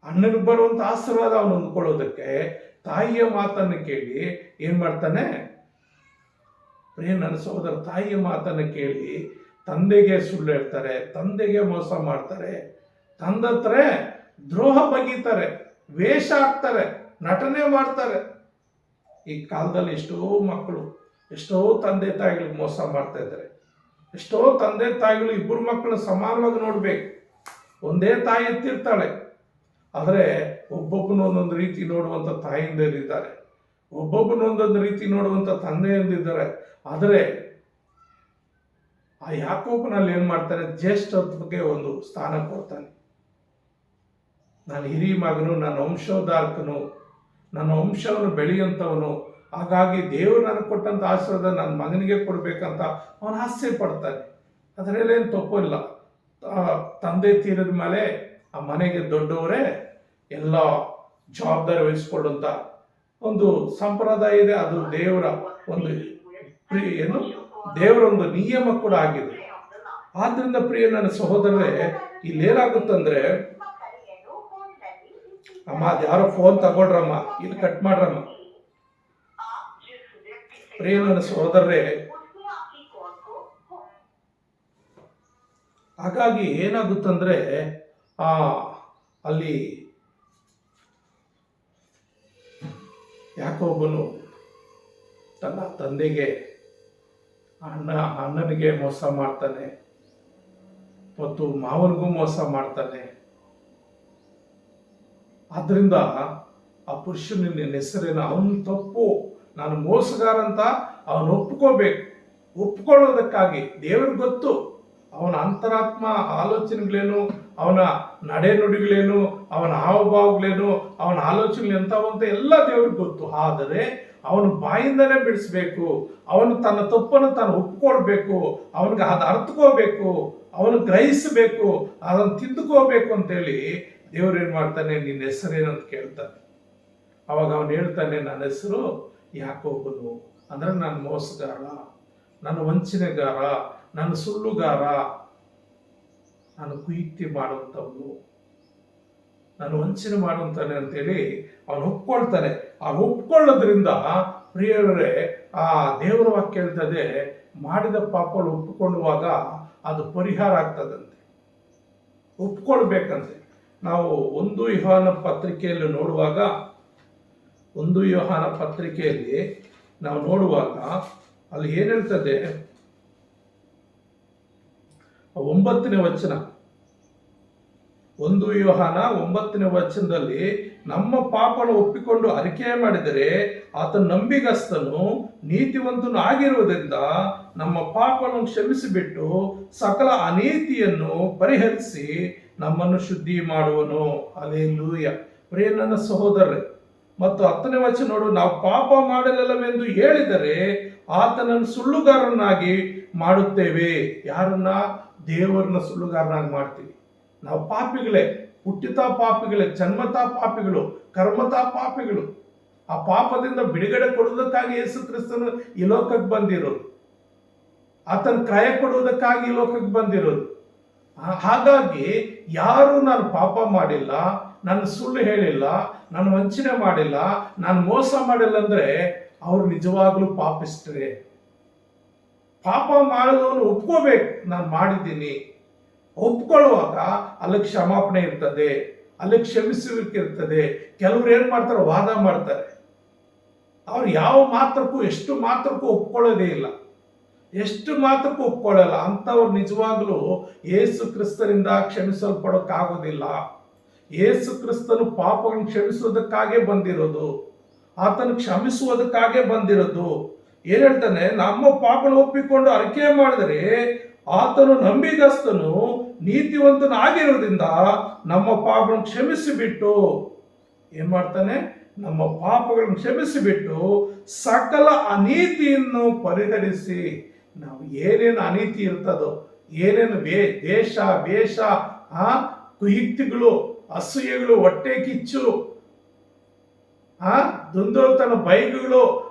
ಅಣ್ಣನಿಗೆ ಬರುವಂಥ ಆಶೀರ್ವಾದ ಅವನು ಹೊಂದ್ಕೊಳ್ಳೋದಕ್ಕೆ ತಾಯಿಯ ಮಾತನ್ನು ಕೇಳಿ ಏನು ಮಾಡ್ತಾನೆ, ನನ್ನ ಸಹೋದರ ತಾಯಿಯ ಮಾತನ್ನು ಕೇಳಿ ತಂದೆಗೆ ಸುಳ್ಳು ಹೇಳ್ತಾರೆ, ತಂದೆಗೆ ಮೋಸ ಮಾಡ್ತಾರೆ, ತಂದತ್ರ ದ್ರೋಹ ಬಗೀತಾರೆ, ವೇಷ ಹಾಕ್ತಾರೆ, ನಟನೆ ಮಾಡ್ತಾರೆ. ಈ ಕಾಲದಲ್ಲಿ ಎಷ್ಟೋ ಮಕ್ಕಳು, ಎಷ್ಟೋ ತಂದೆ ತಾಯಿಗಳಿಗೆ ಮೋಸ ಮಾಡ್ತಾ ಇದ್ದಾರೆ. ಎಷ್ಟೋ ತಂದೆ ತಾಯಿಗಳು 2 ಮಕ್ಕಳು ಸಮಾನವಾಗಿ ನೋಡ್ಬೇಕು. ಒಂದೇ ತಾಯಿ ಎತ್ತಿರ್ತಾಳೆ, ಆದರೆ ಒಬ್ಬೊಬ್ಬನ ಒಂದೊಂದು ರೀತಿ ನೋಡುವಂಥ ತಾಯಿಂದರಿದ್ದಾರೆ, ಒಬ್ಬೊಬ್ಬನ ಒಂದೊಂದು ರೀತಿ ನೋಡುವಂಥ ತಂದೆಯಂದಿದ್ದಾರೆ. ಆದರೆ ಆ ಯಾಕೋಬನಲ್ಲಿ ಏನು ಮಾಡ್ತಾನೆ, ಜ್ಯೇಷ್ಠತ್ವಕ್ಕೆ ಒಂದು ಸ್ಥಾನ ಕೊಡ್ತಾನೆ. ನಾನು ಹಿರಿಯ ಮಗನು, ನನ್ನ ವಂಶೋದ್ಧಾರಕನು, ನನ್ನ ವಂಶವನ್ನು ಬೆಳೆಯುವಂಥವನು, ಹಾಗಾಗಿ ದೇವರು ನನಗೆ ಕೊಟ್ಟಂಥ ಆಶೀರ್ವಾದ ನನ್ನ ಮಗನಿಗೆ ಕೊಡಬೇಕಂತ ಅವನು ಆಸೆ ಪಡ್ತಾನೆ. ಅದರಲ್ಲೇನು ತಪ್ಪಿಲ್ಲ. ತಂದೆ ತೀರಿದ ಮೇಲೆ ಆ ಮನೆಗೆ ದೊಡ್ಡವರೇ ಎಲ್ಲ ಜವಾಬ್ದಾರಿ ವಹಿಸ್ಕೊಳ್ಳುವಂಥ ಒಂದು ಸಂಪ್ರದಾಯ ಇದೆ. ಅದು ದೇವರ ಒಂದು ಏನು ದೇವರ ಒಂದು ನಿಯಮ ಕೂಡ ಆಗಿದೆ. ಆದ್ರಿಂದ ಪ್ರಿಯ ನನ್ನ ಸಹೋದರರೇ, ಇಲ್ಲೇನಾಗುತ್ತಂದ್ರೆ, ಅಮ್ಮ ಅದು ಯಾರೋ ಫೋನ್ ತಗೊಳ್ರಮ್ಮ, ಇಲ್ಲಿ ಕಟ್ ಮಾಡ್ರಮ್ಮ. ಪ್ರಿಯ ನನ್ನ ಸಹೋದರರೇ, ಹಾಗಾಗಿ ಏನಾಗುತ್ತಂದ್ರೆ ಅಲ್ಲಿ ಯಾಕೋಬನು ತನ್ನ ತಂದೆಗೆ ಅಣ್ಣನಿಗೆ ಮೋಸ ಮಾಡ್ತಾನೆ ಮತ್ತು ಮಾವನಿಗೂ ಮೋಸ ಮಾಡ್ತಾನೆ. ಆದ್ರಿಂದ ಆ ಪುರುಷನ ಹೆಸರೇನು, ಅವನ ತಪ್ಪು, ನಾನು ಮೋಸಗಾರ ಅಂತ ಅವನು ಒಪ್ಕೊಳ್ಳೋದಕ್ಕಾಗಿ ದೇವ್ರಿಗೆ ಗೊತ್ತು ಅವನ ಅಂತರಾತ್ಮ ಆಲೋಚನೆಗಳೇನು, ಅವನ ನಡೆ ನುಡಿಗಳೇನು, ಅವನ ಹಾವಭಾವಗಳೇನು, ಅವನ ಆಲೋಚನೆಗಳು ಎಂಥವಂತ ಎಲ್ಲ ದೇವ್ರಿಗೆ ಗೊತ್ತು. ಆದರೆ ಅವನು ಬಾಯಿಂದನೇ ಬಿಡಿಸ್ಬೇಕು, ಅವನು ತನ್ನ ತಪ್ಪನ್ನು ತಾನು ಒಪ್ಕೊಳ್ಬೇಕು, ಅವನಿಗೆ ಅದು ಅರ್ಥಕೋಬೇಕು, ಅವನು ಗ್ರಹಿಸಬೇಕು, ಅದನ್ನು ತಿದ್ದುಕೋಬೇಕು ಅಂತೇಳಿ ದೇವ್ರು ಏನು ಮಾಡ್ತಾನೆ, ನಿನ್ನ ಹೆಸರೇನು ಅಂತ ಕೇಳ್ತಾನೆ. ಅವಾಗ ಅವನು ಹೇಳ್ತಾನೆ, ನನ್ನ ಹೆಸರು ಯಾಕೋಬನು, ಅಂದ್ರೆ ನಾನು ಮೋಸಗಾರ, ನಾನು ವಂಚನೆಗಾರ, ನಾನು ಸುಳ್ಳುಗಾರ, ನಾನು ಕುಯುಕ್ತಿ ಮಾಡುವಂಥವನು, ನಾನು ವಂಚನೆ ಮಾಡುವಂತಾನೆ ಅಂತೇಳಿ ಅವನು ಒಪ್ಕೊಳ್ತಾನೆ. ಆ ಒಪ್ಕೊಳ್ಳೋದ್ರಿಂದ ಪ್ರಿಯರೇ, ಆ ದೇವರ ವಾಕ್ಯ ಹೇಳ್ತದೆ, ಮಾಡಿದ ಪಾಪಗಳು ಒಪ್ಪಿಕೊಳ್ಳುವಾಗ ಅದು ಪರಿಹಾರ ಆಗ್ತದಂತೆ, ಒಪ್ಕೊಳ್ಬೇಕಂತೆ. ನಾವು 1 ಯೋಹಾನ ಪತ್ರಿಕೆಯಲ್ಲಿ ನೋಡುವಾಗ, 1 ಯೋಹಾನ ಪತ್ರಿಕೆಯಲ್ಲಿ ನಾವು ನೋಡುವಾಗ ಅಲ್ಲಿ ಏನು ಹೇಳ್ತದೆ, 9ನೇ ವಚನ, 1 ಯೋಹಾನ 9ನೇ ವಚನದಲ್ಲಿ, ನಮ್ಮ ಪಾಪನ ಒಪ್ಪಿಕೊಂಡು ಅರಿಕೆ ಮಾಡಿದರೆ ಆತನ ನಂಬಿಗಸ್ತನು ನೀತಿವಂತನು ಆಗಿರುವುದರಿಂದ ನಮ್ಮ ಪಾಪವನ್ನು ಕ್ಷಮಿಸಿಬಿಟ್ಟು ಸಕಲ ಅನೀತಿಯನ್ನು ಪರಿಹರಿಸಿ ನಮ್ಮನ್ನು ಶುದ್ಧಿ ಮಾಡುವನು. ಹಲ್ಲೆಲೂಯ. ಪ್ರಿಯ ನನ್ನ ಸಹೋದರರೇ, ಮತ್ತು 10ನೇ ವಚನ ನೋಡು, ನಾವು ಪಾಪ ಮಾಡಲಿಲ್ಲವೆಂದು ಹೇಳಿದರೆ ಆತನನ್ನು ಸುಳ್ಳುಗಾರನಾಗಿ ಮಾಡುತ್ತೇವೆ. ಯಾರನ್ನ? ದೇವರನ್ನ ಸುಳ್ಳುಗಾರನಾಗಿ ಮಾಡ್ತೀವಿ. ನಾವು ಪಾಪಿಗಳೇ, ಹುಟ್ಟಿತಾ ಪಾಪಿಗಳೇ, ಜನ್ಮತಾ ಪಾಪಿಗಳು, ಕರ್ಮತಾ ಪಾಪಿಗಳು. ಆ ಪಾಪದಿಂದ ಬಿಡುಗಡೆ ಕೊಡುವುದಕ್ಕಾಗಿ ಯೇಸು ಕ್ರಿಸ್ತನು ಈ ಲೋಕಕ್ಕೆ ಬಂದಿರೋದು, ಆತನ ಕ್ರಯ ಕೊಡುವುದಕ್ಕಾಗಿ ಈ ಲೋಕಕ್ಕೆ ಬಂದಿರೋದು. ಹಾಗಾಗಿ ಯಾರು ನಾನು ಪಾಪ ಮಾಡಿಲ್ಲ, ನಾನು ಸುಳ್ಳು ಹೇಳಿಲ್ಲ, ನಾನು ವಂಚನೆ ಮಾಡಿಲ್ಲ, ನಾನು ಮೋಸ ಮಾಡಿಲ್ಲ ಅಂದ್ರೆ ಅವ್ರು ನಿಜವಾಗ್ಲೂ ಪಾಪಿಸ್ಟ್ರೆ. ಪಾಪ ಮಾಡಿದವನು ಒಪ್ಕೋಬೇಕು, ನಾನು ಮಾಡಿದ್ದೀನಿ. ಒಪ್ಕೊಳ್ಳುವಾಗ ಅಲ್ಲಿ ಕ್ಷಮಾಪಣೆ ಇರ್ತದೆ, ಅಲ್ಲಿ ಕ್ಷಮಿಸುವಿಕೆ ಇರ್ತದೆ. ಕೆಲವ್ರು ಏನ್ ಮಾಡ್ತಾರೆ, ವಾದ ಮಾಡ್ತಾರೆ. ಅವ್ರು ಯಾವ ಮಾತ್ರಕ್ಕೂ, ಎಷ್ಟು ಮಾತ್ರಕ್ಕೂ ಒಪ್ಕೊಳ್ಳೋದೇ ಇಲ್ಲ, ಎಷ್ಟು ಮಾತ್ರಕ್ಕೂ ಒಪ್ಕೊಳ್ಳಲ್ಲ. ಅಂಥವ್ರು ನಿಜವಾಗ್ಲೂ ಯೇಸು ಕ್ರಿಸ್ತರಿಂದ ಕ್ಷಮಿಸಲ್ಪಡೋಕ್ಕಾಗೋದಿಲ್ಲ. ಯೇಸು ಕ್ರಿಸ್ತನು ಪಾಪಗಳನ್ನು ಕ್ಷಮಿಸುವುದಕ್ಕಾಗೇ ಬಂದಿರೋದು, ಆತನು ಕ್ಷಮಿಸುವುದಕ್ಕಾಗೇ ಬಂದಿರೋದು. ಏನ್ ಹೇಳ್ತಾನೆ, ನಮ್ಮ ಪಾಪಗಳನ್ನು ಒಪ್ಪಿಕೊಂಡು ಅರಿಕೆ ಮಾಡಿದರೆ ಆತನು ನಂಬಿಗಸ್ತನು ನೀತಿವಂತನು ಆಗಿರೋದ್ರಿಂದ ನಮ್ಮ ಪಾಪಗಳನ್ನು ಕ್ಷಮಿಸಿಬಿಟ್ಟು ಏನ್ ಮಾಡ್ತಾನೆ, ನಮ್ಮ ಪಾಪಗಳನ್ನು ಕ್ಷಮಿಸಿಬಿಟ್ಟು ಸಕಲ ಅನೀತಿಯನ್ನು ಪರಿಹರಿಸಿ, ನಾವು ಏನೇನು ಅನೀತಿ ಇರ್ತದೋ, ಏನೇನು ದೇಶ ವೇಷ, ಕುಯುಕ್ತಿಗಳು, ಅಸೂಯೆಗಳು, ಹೊಟ್ಟೆ ಕಿಚ್ಚು, ದುಂದೋತನ ಬೈಗುಗಳು,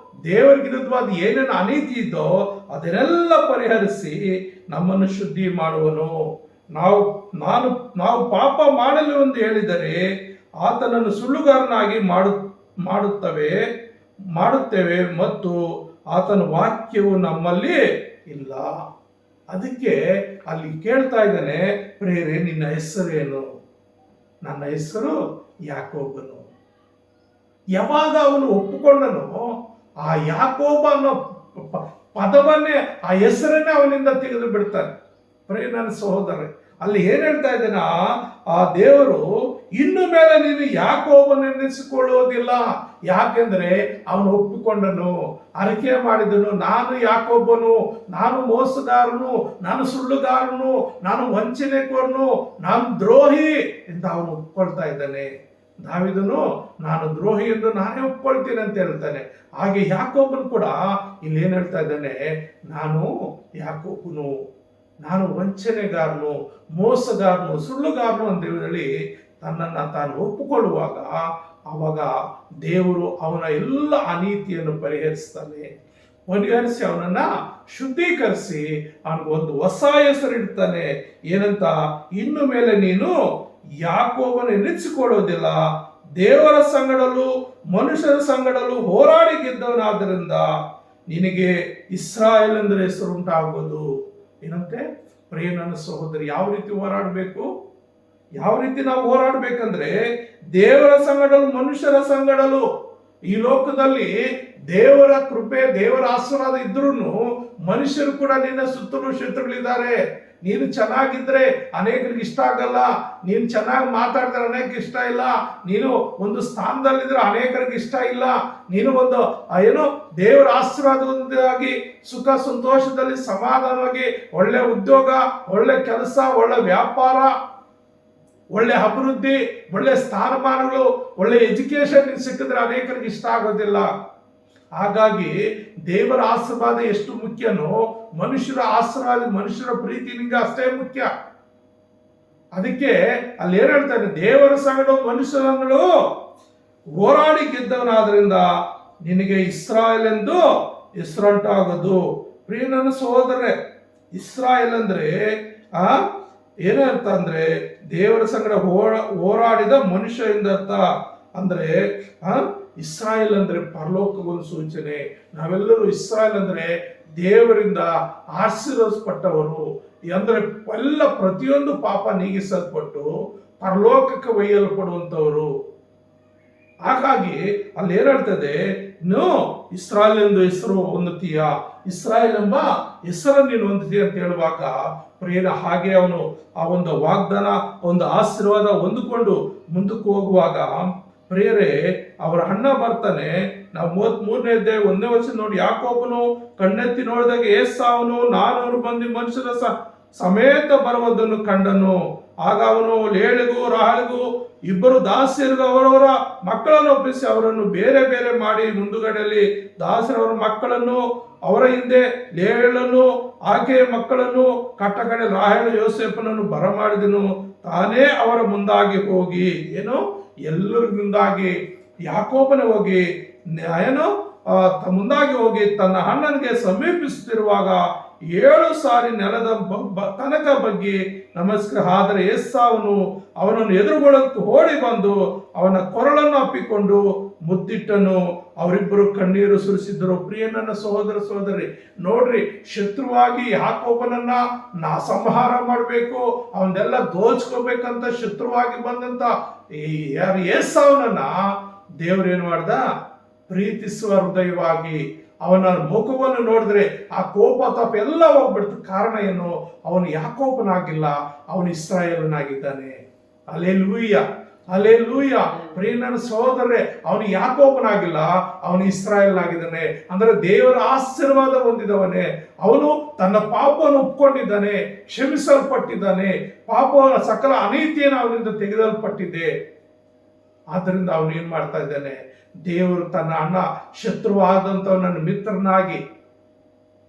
ದೇವರಿಗೆ ವಿರುದ್ಧವಾದ ಏನೇನು ಅನೀತಿ ಇದ್ದೋ ಅದನ್ನೆಲ್ಲ ಪರಿಹರಿಸಿ ನಮ್ಮನ್ನು ಶುದ್ಧಿ ಮಾಡುವನು. ನಾವು ಪಾಪ ಮಾಡಲು ಎಂದು ಹೇಳಿದರೆ ಆತನನ್ನು ಸುಳ್ಳುಗಾರನಾಗಿ ಮಾಡುತ್ತೇವೆ ಮತ್ತು ಆತನ ವಾಕ್ಯವು ನಮ್ಮಲ್ಲಿ ಇಲ್ಲ. ಅದಕ್ಕೆ ಅಲ್ಲಿ ಕೇಳ್ತಾ ಇದ್ದಾನೆ, ಪ್ರಿಯರೇ ನಿನ್ನ ಹೆಸರೇನು? ನನ್ನ ಹೆಸರು ಯಾಕೋಬನು. ಯಾವಾಗ ಅವನು ಒಪ್ಪಿಕೊಂಡನು, ಆ ಯಾಕೋಬ ಅನ್ನೋ ಪದವನ್ನೇ, ಆ ಹೆಸರನ್ನೇ ಅವನಿಂದ ತೆಗೆದು ಬಿಡ್ತಾನೆ. ಪ್ರಿಯ ನನ್ನ ಸಹೋದರ, ಅಲ್ಲಿ ಏನ್ ಹೇಳ್ತಾ ಇದ್ದಾನೆ, ಆ ದೇವರು ಇನ್ನು ಮೇಲೆ ನೀನು ಯಾಕೋಬನ್ನು ಎನ್ನಿಸಿಕೊಳ್ಳುವುದಿಲ್ಲ. ಯಾಕೆಂದ್ರೆ ಅವನು ಒಪ್ಪಿಕೊಂಡನು, ಅರಿಕೆ ಮಾಡಿದನು, ನಾನು ಯಾಕೋಬನು, ನಾನು ಮೋಸಗಾರನು, ನಾನು ಸುಳ್ಳುಗಾರನು, ನಾನು ವಂಚನೆಕೋರನು, ನಾನು ದ್ರೋಹಿ ಎಂದು ಅವನು ಒಪ್ಕೊಳ್ತಾ ಇದ್ದಾನೆ. ದಾವೀದನು ನಾನು ದ್ರೋಹಿ ಎಂದು ನಾನೇ ಒಪ್ಕೊಳ್ತೀನಿ ಅಂತ ಹೇಳ್ತಾನೆ. ಹಾಗೆ ಯಾಕೋಬನು ಕೂಡ ಇಲ್ಲಿ ಏನ್ ಹೇಳ್ತಾ ಇದ್ದಾನೆ, ನಾನು ಯಾಕೋಬನು, ನಾನು ವಂಚನೆಗಾರನು, ಮೋಸಗಾರನು, ಸುಳ್ಳುಗಾರನು ಅಂತ ಹೇಳಿ ತನ್ನನ್ನು ತಾನು ಒಪ್ಪಿಕೊಳ್ಳುವಾಗ ಅವಾಗ ದೇವರು ಅವನ ಎಲ್ಲ ಅನೀತಿಯನ್ನು ಪರಿಹರಿಸಿ ಅವನನ್ನ ಶುದ್ಧೀಕರಿಸಿ ಅವನಿಗೊಂದು ಹೊಸ ಹೆಸರಿಡ್ತಾನೆ. ಏನಂತ, ಇನ್ನು ಮೇಲೆ ನೀನು ಯಾಕೋಬನು ಎನ್ನಿಸಿಕೊಳ್ಳೋದಿಲ್ಲ, ದೇವರ ಸಂಗಡಲು ಮನುಷ್ಯರ ಸಂಗಡಲು ಹೋರಾಡಿ ಗೆದ್ದವನಾದ್ದರಿಂದ ನಿನಗೆ ಇಸ್ರಾಯೇಲ್ ಅಂದ್ರೆ ಹೆಸರುಂಟಾಗೋದು. ಏನಂತೆ ಪ್ರಿಯ ನನ್ನ ಸಹೋದರಿ, ಯಾವ ರೀತಿ ಹೋರಾಡಬೇಕು, ಯಾವ ರೀತಿ ನಾವು ಹೋರಾಡಬೇಕಂದ್ರೆ ದೇವರ ಸಂಗಡಲು ಮನುಷ್ಯರ ಸಂಗಡಲು. ಈ ಲೋಕದಲ್ಲಿ ದೇವರ ಕೃಪೆ ದೇವರ ಆಶೀರ್ವಾದ ಇದ್ರೂ ಮನುಷ್ಯರು ಕೂಡ ನಿನ್ನ ಸುತ್ತಲೂ ಶತ್ರುಗಳಿದ್ದಾರೆ. ನೀನು ಚೆನ್ನಾಗಿದ್ರೆ ಅನೇಕರಿಗೆ ಇಷ್ಟ ಆಗಲ್ಲ, ನೀನು ಚೆನ್ನಾಗಿ ಮಾತಾಡಿದ್ರೆ ಅನೇಕ ಇಷ್ಟ ಇಲ್ಲ, ನೀನು ಒಂದು ಸ್ಥಾನದಲ್ಲಿದ್ರೆ ಅನೇಕರಿಗೆ ಇಷ್ಟ ಇಲ್ಲ, ನೀನು ಒಂದು ಏನು ದೇವರ ಆಶೀರ್ವಾದವಾಗಿ ಸುಖ ಸಂತೋಷದಲ್ಲಿ ಸಮಾಧಾನವಾಗಿ ಒಳ್ಳೆ ಉದ್ಯೋಗ, ಒಳ್ಳೆ ಕೆಲಸ, ಒಳ್ಳೆ ವ್ಯಾಪಾರ, ಒಳ್ಳೆ ಅಭಿವೃದ್ಧಿ, ಒಳ್ಳೆ ಸ್ಥಾನಮಾನಗಳು, ಒಳ್ಳೆ ಎಜುಕೇಶನ್ ಸಿಕ್ಕಿದ್ರೆ ಅನೇಕರಿಗೆ ಇಷ್ಟ ಆಗೋದಿಲ್ಲ. ಹಾಗಾಗಿ ದೇವರ ಆಶೀರ್ವಾದ ಎಷ್ಟು ಮುಖ್ಯನೋ ಮನುಷ್ಯರ ಆಶೀರ್ವಾದ, ಮನುಷ್ಯರ ಪ್ರೀತಿ ನಿಂಗೆ ಅಷ್ಟೇ ಮುಖ್ಯ. ಅದಕ್ಕೆ ಅಲ್ಲಿ ಏನ್ ಹೇಳ್ತಾನೆ, ದೇವರ ಸಂಗಡ ಮನುಷ್ಯರನ್ನು ಹೋರಾಡಿ ಗೆದ್ದವನಾದ್ರಿಂದ ನಿನಗೆ ಇಸ್ರಾಯೇಲ್ ಎಂದು ಹೆಸರುಂಟಾಗೋದು. ಪ್ರಿಯ ನನ್ನ ಸಹೋದರರೇ, ಇಸ್ರಾಯೇಲ್ ಅಂದ್ರೆ ಏನರ್ಥ ಅಂದ್ರೆ ದೇವರ ಸಂಗಡ ಹೋರಾಡಿದ ಮನುಷ್ಯ ಎಂದರ್ಥ. ಅಂದ್ರೆ ಇಸ್ರಾಯೇಲ್ ಅಂದ್ರೆ ಪರಲೋಕವನ್ನು ಸೂಚನೆ. ನಾವೆಲ್ಲರೂ ಇಸ್ರಾಯೇಲ್ ಅಂದ್ರೆ ದೇವರಿಂದ ಆಶೀರ್ವದಿಸಲ್ಪಟ್ಟವರು, ಅಂದ್ರೆ ಎಲ್ಲ ಪ್ರತಿಯೊಂದು ಪಾಪ ನೀಗಿಸಲ್ಪಟ್ಟು ಪರಲೋಕಕ್ಕೆ ಒಯ್ಯಲ್ಪಡುವಂತವರು. ಹಾಗಾಗಿ ಅಲ್ಲಿ ಏನ್ ಹೇಳ್ತದೆ, ಇನ್ನು ಇಸ್ರಾಯೇಲ್ ಎಂದು ಹೆಸರು ಹೊಂದುತ್ತೀಯ, ಇಸ್ರಾಯೇಲ್ ಎಂಬ ಹೆಸರನ್ನು ನೀನು ಹೊಂದುತ್ತೀಯ ಅಂತ ಹೇಳುವಾಗ ಪ್ರಿಯನ ಹಾಗೆ ಅವನು ಆ ಒಂದು ವಾಗ್ದಾನ, ಒಂದು ಆಶೀರ್ವಾದ ಹೊಂದಿಕೊಂಡು ಮುಂದಕ್ಕೆ ಹೋಗುವಾಗ ಪ್ರಿಯರೇ ಅವರ ಅಣ್ಣ ಬರ್ತಾನೆ. ನಾವು 33ನೇ ಅಧ್ಯಾಯ 1ನೇ ವರ್ಷ ನೋಡಿ, ಯಾಕೋಬನು ಕಣ್ಣೆತ್ತಿ ನೋಡಿದಾಗ ಏಸಾವನು 400 ಮಂದಿ ಮನುಷ್ಯರ ಸಮೇತ ಬರುವುದನ್ನು ಕಂಡನು. ಆಗ ಅವನು ಲೇಳಿಗೂ ರಾಹಳಿಗೂ ಇಬ್ಬರು ದಾಸಿಯರಿಗೂ ಅವರವರ ಮಕ್ಕಳನ್ನು ಒಪ್ಪಿಸಿ ಅವರನ್ನು ಬೇರೆ ಬೇರೆ ಮಾಡಿ ಮುಂದುಗಡೆಯಲ್ಲಿ ದಾಸರವರ ಮಕ್ಕಳನ್ನು ಅವರ ಹಿಂದೆ ಲೇಳನ್ನು ಆಕೆಯ ಮಕ್ಕಳನ್ನು ಕಟ್ಟಕಡೆ ರಾಹೇಲು ಯೋಸೇಫನನ್ನು ಬರಮಾಡಿದನು. ತಾನೇ ಅವರ ಮುಂದಾಗಿ ಹೋಗಿ ಏನು ಎಲ್ಲರ ಮುಂದಾಗಿ ಯಾಕೋಬನ ಹೋಗಿ ಏನು ಮುಂದಾಗಿ ಹೋಗಿ ತನ್ನ ಅಣ್ಣನಿಗೆ ಸಮೀಪಿಸುತ್ತಿರುವಾಗ 7 ಸಾರಿ ನೆಲದ ತನಕ ಬಗ್ಗೆ ನಮಸ್ಕಾರ. ಆದರೆ ಏಸಾವನು ಅವನನ್ನು ಎದುರುಗೊಳ್ಳಲು ಓಡಿ ಬಂದು ಅವನ ಕೊರಳನ್ನು ಅಪ್ಪಿಕೊಂಡು ಮುದ್ದಿಟ್ಟನು. ಅವರಿಬ್ಬರು ಕಣ್ಣೀರು ಸುರಿಸಿದ್ರು. ಪ್ರಿಯ ನನ್ನ ಸಹೋದರ ಸಹೋದರಿ, ನೋಡ್ರಿ, ಶತ್ರುವಾಗಿ ಯಾಕೋಬನನ್ನ ಸಂಹಾರ ಮಾಡಬೇಕು, ಅವನ್ನೆಲ್ಲ ದೋಚ್ಕೋಬೇಕಂತ ಶತ್ರುವಾಗಿ ಬಂದಂತ ಏಸಾವನನ್ನ ದೇವ್ರೇನ್ ಮಾಡ್ದ, ಪ್ರೀತಿಸುವ ಹೃದಯವಾಗಿ ಅವನ ಮುಖವನ್ನು ನೋಡಿದ್ರೆ ಆ ಕೋಪ ತಾಪ ಎಲ್ಲ ಹೋಗ್ಬಿಡ್ತು. ಕಾರಣ ಏನು, ಅವನು ಯಾಕೋಬನಾಗಿಲ್ಲ, ಅವನು ಇಸ್ರಾಯೇಲನಾಗಿದ್ದಾನೆ. Hallelujah, hallelujah. ಪ್ರಿಯ ನನ್ನ ಸಹೋದರರೇ, ಅವನು ಯಾಕೋಬನಾಗಿಲ್ಲ, ಅವನು ಇಸ್ರಾಯೇಲನಾಗಿದ್ದಾನೆ. ಅಂದ್ರೆ ದೇವರ ಆಶೀರ್ವಾದ ಹೊಂದಿದವನೇ. ಅವನು ತನ್ನ ಪಾಪವನ್ನು ಒಪ್ಕೊಂಡಿದ್ದಾನೆ, ಕ್ಷಮಿಸಲ್ಪಟ್ಟಿದ್ದಾನೆ, ಪಾಪವನ್ನ ಸಕಲ ಅನೀತಿಯನ್ನು ಅವನಿಂದ ತೆಗೆದಲ್ಪಟ್ಟಿದೆ. ಆದ್ದರಿಂದ ಅವನು ಏನ್ ಮಾಡ್ತಾ ಇದ್ದಾನೆ, ದೇವರು ತನ್ನ ಅಣ್ಣ ಶತ್ರುವಾದಂಥವ್ ನನ್ನ ಮಿತ್ರನಾಗಿ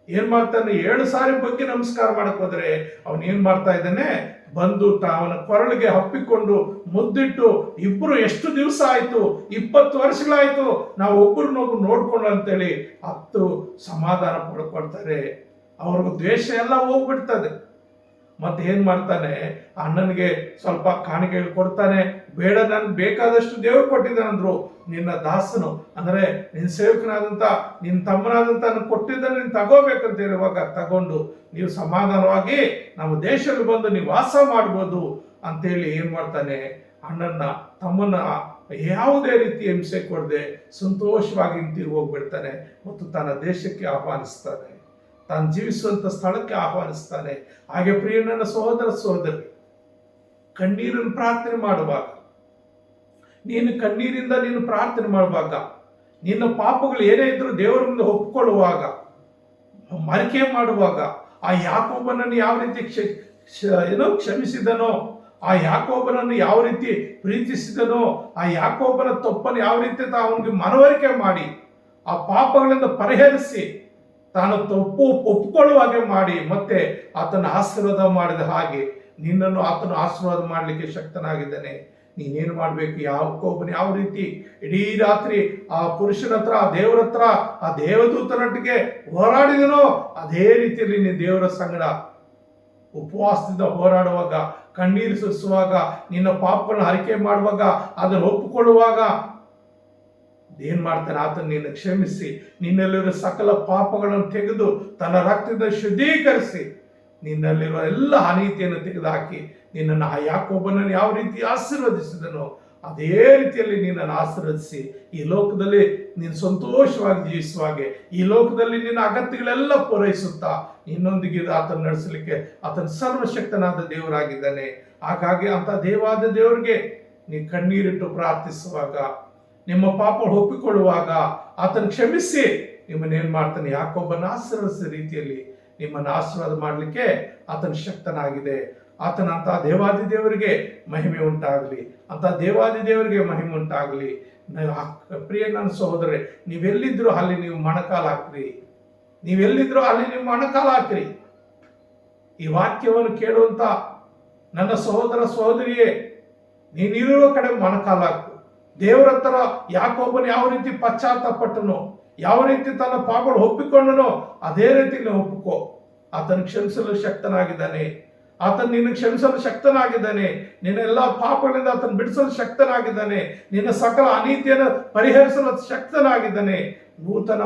ಏನ್ ಮಾಡ್ತಾನೆ, 7 ಸಾರಿ ಬಗ್ಗೆ ನಮಸ್ಕಾರ ಮಾಡಕ್ ಹೋದ್ರೆ ಅವನ್ ಏನ್ ಮಾಡ್ತಾ ಇದ್ದಾನೆ, ಬಂದು ಅವನ ಕೊರಳಿಗೆ ಹಪ್ಪಿಕೊಂಡು ಮುದ್ದಿಟ್ಟು, ಇಬ್ರು ಎಷ್ಟು ದಿವಸ ಆಯ್ತು, 20 ವರ್ಷಗಳಾಯ್ತು ನಾವು ಒಬ್ಬರನ್ನೊಬ್ರು ನೋಡ್ಕೊಂಡು ಅಂತೇಳಿ 10 ಸಮಾಧಾನ ಪಡ್ಕೊಳ್ತಾರೆ. ಅವ್ರಿಗೂ ದ್ವೇಷ ಎಲ್ಲ ಹೋಗ್ಬಿಡ್ತದೆ. ಮತ್ತೆ ಏನ್ ಮಾಡ್ತಾನೆ, ಅಣ್ಣನಿಗೆ ಸ್ವಲ್ಪ ಕಾಣಿಕೆಗಳು ಕೊಡ್ತಾನೆ. ಬೇಡ, ನನ್ಗೆ ಬೇಕಾದಷ್ಟು ದೇವರು ಕೊಟ್ಟಿದ್ದಾನಂದ್ರು, ನಿನ್ನ ದಾಸನು ಅಂದ್ರೆ ನಿನ್ನ ಸೇವಕನಾದಂತ ನಿನ್ನ ತಮ್ಮನಾದಂತ ಕೊಟ್ಟಿದ್ದನ್ನು ನೀನು ತಗೋಬೇಕಂತ ಹೇಳುವಾಗ ತಗೊಂಡು ನೀವು ಸಮಾಧಾನವಾಗಿ ನಮ್ಮ ದೇಶದಲ್ಲಿ ಬಂದು ನೀವು ವಾಸ ಮಾಡ್ಬೋದು ಅಂತೇಳಿ ಏನ್ ಮಾಡ್ತಾನೆ, ಅಣ್ಣನ ತಮ್ಮನ ಯಾವುದೇ ರೀತಿ ಹಿಂಸೆ ಕೊಡದೆ ಸಂತೋಷವಾಗಿ ಹಿಂತಿರುಗಿ ಹೋಗ್ಬಿಡ್ತಾನೆ ಮತ್ತು ತನ್ನ ದೇಶಕ್ಕೆ ಆಹ್ವಾನಿಸ್ತಾನೆ, ತಾನು ಜೀವಿಸುವಂತ ಸ್ಥಳಕ್ಕೆ ಆಹ್ವಾನಿಸ್ತಾನೆ. ಹಾಗೆ ಪ್ರಿಯ ನನ್ನ ಸಹೋದರ ಸಹೋದರಿ, ಕಣ್ಣೀರನ್ನು ಪ್ರಾರ್ಥನೆ ಮಾಡುವಾಗ ನೀನು ಕಣ್ಣೀರಿಂದ ನೀನು ಪ್ರಾರ್ಥನೆ ಮಾಡುವಾಗ, ನಿನ್ನ ಪಾಪಗಳು ಏನೇ ಇದ್ರೂ ದೇವರ ಮುಂದೆ ಒಪ್ಪಿಕೊಳ್ಳುವಾಗ, ಮರಿಕೆ ಮಾಡುವಾಗ, ಆ ಯಾಕೋಬನನ್ನು ಯಾವ ರೀತಿ ಕ್ಷಮಿಸಿದನೋ, ಆ ಯಾಕೋಬನನ್ನು ಯಾವ ರೀತಿ ಪ್ರೀತಿಸಿದನೋ, ಆ ಯಾಕೋಬನ ತಪ್ಪನ್ನು ಯಾವ ರೀತಿ ಅವನಿಗೆ ಮನವರಿಕೆ ಮಾಡಿ ಆ ಪಾಪಗಳಿಂದ ಪರಿಹರಿಸಿ ತಾನು ತಪ್ಪು ಒಪ್ಪಿಕೊಳ್ಳುವ ಹಾಗೆ ಮಾಡಿ ಮತ್ತೆ ಆತನ ಆಶೀರ್ವಾದ ಮಾಡಿದ ಹಾಗೆ ನಿನ್ನನ್ನು ಆತನು ಆಶೀರ್ವಾದ ಮಾಡಲಿಕ್ಕೆ ಶಕ್ತನಾಗಿದ್ದಾನೆ. ನೀನೇನು ಮಾಡಬೇಕು? ಯಾಕೋಬನು ಯಾವ ರೀತಿ ಇಡೀ ರಾತ್ರಿ ಆ ಪುರುಷನ ಹತ್ರ, ಆ ದೇವರ ಹತ್ರ, ಆ ದೇವದೂತನೊಟ್ಟಿಗೆ ಹೋರಾಡಿದನೋ ಅದೇ ರೀತಿಯಲ್ಲಿ ನೀನು ದೇವರ ಸಂಗಡ ಉಪವಾಸದಿಂದ ಹೋರಾಡುವಾಗ, ಕಣ್ಣೀರು ಸುರಿಸುವಾಗ, ನಿನ್ನ ಪಾಪಗಳನ್ನ ಅರಿಕೆ ಮಾಡುವಾಗ, ಅದನ್ನು ಒಪ್ಪಿಕೊಳ್ಳುವಾಗ ಏನ್ ಮಾಡ್ತಾನೆ? ಆತನ ನಿನ್ನ ಕ್ಷಮಿಸಿ ನಿನ್ನಲ್ಲಿರುವ ಸಕಲ ಪಾಪಗಳನ್ನು ತೆಗೆದು ತನ್ನ ರಕ್ತದಿಂದ ಶುದ್ಧೀಕರಿಸಿ ನಿನ್ನಲ್ಲಿರುವ ಎಲ್ಲ ಅನೀತಿಯನ್ನು ತೆಗೆದುಹಾಕಿ ನಿನ್ನನ್ನು ಆ ಯಾಕೋಬನನ್ನು ಯಾವ ರೀತಿ ಆಶೀರ್ವದಿಸಿದನೋ ಅದೇ ರೀತಿಯಲ್ಲಿ ನಿನ್ನನ್ನು ಆಶೀರ್ವದಿಸಿ ಈ ಲೋಕದಲ್ಲಿ ನೀನು ಸಂತೋಷವಾಗಿ ಜೀವಿಸುವಾಗೆ, ಈ ಲೋಕದಲ್ಲಿ ನಿನ್ನ ಅಗತ್ಯಗಳೆಲ್ಲ ಪೂರೈಸುತ್ತಾ ನಿನ್ನೊಂದಿಗೆ ಆತನ ನಡೆಸಲಿಕ್ಕೆ ಆತನ ಸರ್ವಶಕ್ತನಾದ ದೇವರಾಗಿದ್ದಾನೆ. ಹಾಗಾಗಿ ಅಂತ ದೇವಾದ ದೇವರಿಗೆ ನೀನು ಕಣ್ಣೀರಿಟ್ಟು ಪ್ರಾರ್ಥಿಸುವಾಗ, ನಿಮ್ಮ ಪಾಪ ಒಪ್ಪಿಕೊಳ್ಳುವಾಗ ಆತನ ಕ್ಷಮಿಸಿ ನಿಮ್ಮನ್ನೇನು ಮಾಡ್ತಾನೆ? ಯಾಕೋಬನ ಆಶೀರ್ವದಿಸಿದ ರೀತಿಯಲ್ಲಿ ನಿಮ್ಮನ್ನು ಆಶೀರ್ವಾದ ಮಾಡಲಿಕ್ಕೆ ಆತನ ಶಕ್ತನಾಗಿದೆ. ಆತನ ಅಂತ ದೇವಾದಿ ದೇವರಿಗೆ ಮಹಿಮೆ ಉಂಟಾಗಲಿ, ಅಂತ ದೇವಾದಿ ದೇವರಿಗೆ ಮಹಿಮೆ ಉಂಟಾಗಲಿ. ಪ್ರಿಯ ನನ್ನ ಸಹೋದರರೇ, ನೀವೆಲ್ಲಿದ್ರು ಅಲ್ಲಿ ನೀವು ಮೊಣಕಾಲು ಹಾಕ್ರಿ, ನೀವೆಲ್ಲಿದ್ರು ಅಲ್ಲಿ ನೀವು ಮೊಣಕಾಲು ಹಾಕ್ರಿ. ಈ ವಾಕ್ಯವನ್ನು ಕೇಳುವಂತ ನನ್ನ ಸಹೋದರ ಸಹೋದರಿಯೇ, ನೀನಿರುವ ಕಡೆ ಮೊಣಕಾಲು ಹಾಕು. ದೇವರ ಹತ್ರ ಯಾಕೋಬನು ಯಾವ ರೀತಿ ಪಶ್ಚಾತ್ತಾಪಟ್ಟನೋ, ಯಾವ ರೀತಿ ತನ್ನ ಪಾಪಗಳು ಒಪ್ಪಿಕೊಂಡನೋ ಅದೇ ರೀತಿ ನೀವು ಒಪ್ಪಿಕೋ. ಆತನ ಕ್ಷಮಿಸಲು ಶಕ್ತನಾಗಿದ್ದಾನೆ, ಆತನ ನಿನ್ನ ಕ್ಷಮಿಸಲು ಶಕ್ತನಾಗಿದ್ದಾನೆ, ನಿನ್ನ ಎಲ್ಲ ಪಾಪಗಳಿಂದ ಆತನ ಬಿಡಿಸಲು ಶಕ್ತನಾಗಿದ್ದಾನೆ, ನಿನ್ನ ಸಕಲ ಅನೀತಿಯನ್ನು ಪರಿಹರಿಸಲು ಶಕ್ತನಾಗಿದ್ದಾನೆ. ನೂತನ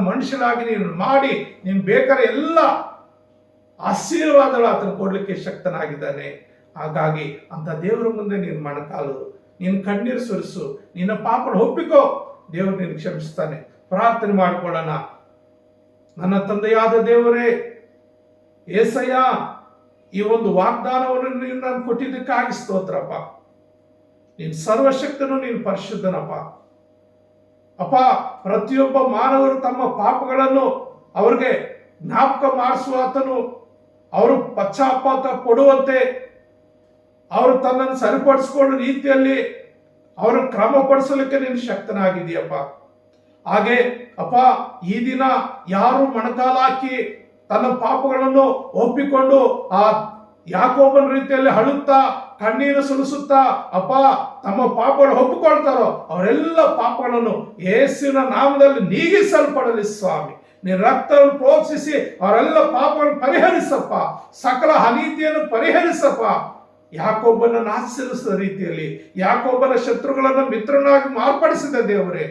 ಮನುಷ್ಯನಾಗಿ ನೀನು ಮಾಡಿ ನೀನು ಬೇಕಾದ್ರೆ ಎಲ್ಲ ಆಶೀರ್ವಾದಗಳು ಆತನ ಕೊಡ್ಲಿಕ್ಕೆ ಶಕ್ತನಾಗಿದ್ದಾನೆ. ಹಾಗಾಗಿ ಅಂತ ದೇವರ ಮುಂದೆ ನೀನು ಮೊಣಕಾಲು, ನೀನು ಕಣ್ಣೀರು ಸುರಿಸು, ನಿನ್ನ ಪಾಪಗಳು ಒಪ್ಪಿಕೋ, ದೇವರು ನಿನ್ನ ಕ್ಷಮಿಸ್ತಾನೆ. ಪ್ರಾರ್ಥನೆ ಮಾಡಿಕೊಳ್ಳೋಣ. ನನ್ನ ತಂದೆಯಾದ ದೇವರೇ, ಏಸಯ್ಯ, ಈ ಒಂದು ವಾಗ್ದಾನವನ್ನು ನೀನು ನಾನು ಕೊಟ್ಟಿದ್ದಕ್ಕಾಗಿ ಸ್ತೋತ್ರಪ್ಪ. ನೀನು ಸರ್ವಶಕ್ತನು, ನೀನು ಪರಿಶುದ್ಧನಪ್ಪ. ಅಪ್ಪ, ಪ್ರತಿಯೊಬ್ಬ ಮಾನವರು ತಮ್ಮ ಪಾಪಗಳನ್ನು ಅವ್ರಿಗೆ ಜ್ಞಾಪಕ ಮಾಡಿಸುವ ಆತನು, ಅವರು ಪಶ್ಚಾತ್ತಾಪ ಪಡುವಂತೆ, ಅವರು ತನ್ನನ್ನು ಸರಿಪಡಿಸಿಕೊಳ್ಳುವ ರೀತಿಯಲ್ಲಿ ಅವರು ಕ್ರಮಪಡಿಸಲಿಕ್ಕೆ ನೀನು ಶಕ್ತನಾಗಿದೆಯಪ್ಪ. ಹಾಗೆ ಅಪ್ಪ, ಈ ದಿನ ಯಾರು ಮೊಣಕಾಲು ಹಾಕಿ ತನ್ನ ಪಾಪಗಳನ್ನು ಒಪ್ಪಿಕೊಂಡು ಆ ಯಾಕೋಬನ ರೀತಿಯಲ್ಲಿ ಅಳುತ್ತಾ ಕಣ್ಣೀರು ಸುರಿಸುತ್ತಾ ಅಪ್ಪ ತಮ್ಮ ಪಾಪಗಳನ್ನು ಒಪ್ಪಿಕೊಳ್ತಾರೋ ಅವರೆಲ್ಲ ಪಾಪಗಳನ್ನು ಯೇಸುವಿನ ನಾಮದಲ್ಲಿ ನೀಗಿಸಲ್ಪಡಲಿ ಸ್ವಾಮಿ. ನೀನು ರಕ್ತವನ್ನು ಪ್ರೋಕ್ಷಿಸಿ ಅವರೆಲ್ಲ ಪಾಪಗಳನ್ನು ಪರಿಹರಿಸಪ್ಪ, ಸಕಲ ಅನೀತಿಯನ್ನು ಪರಿಹರಿಸಪ್ಪ. ಯಾಕೋಬನನ್ನು ಆಶೀರ್ವದಿಸಿದ ರೀತಿಯಲ್ಲಿ ಯಾಕೋಬನ ಶತ್ರುಗಳನ್ನು ಮಿತ್ರನಾಗಿ ಮಾರ್ಪಡಿಸಿದ ದೇವರೇ,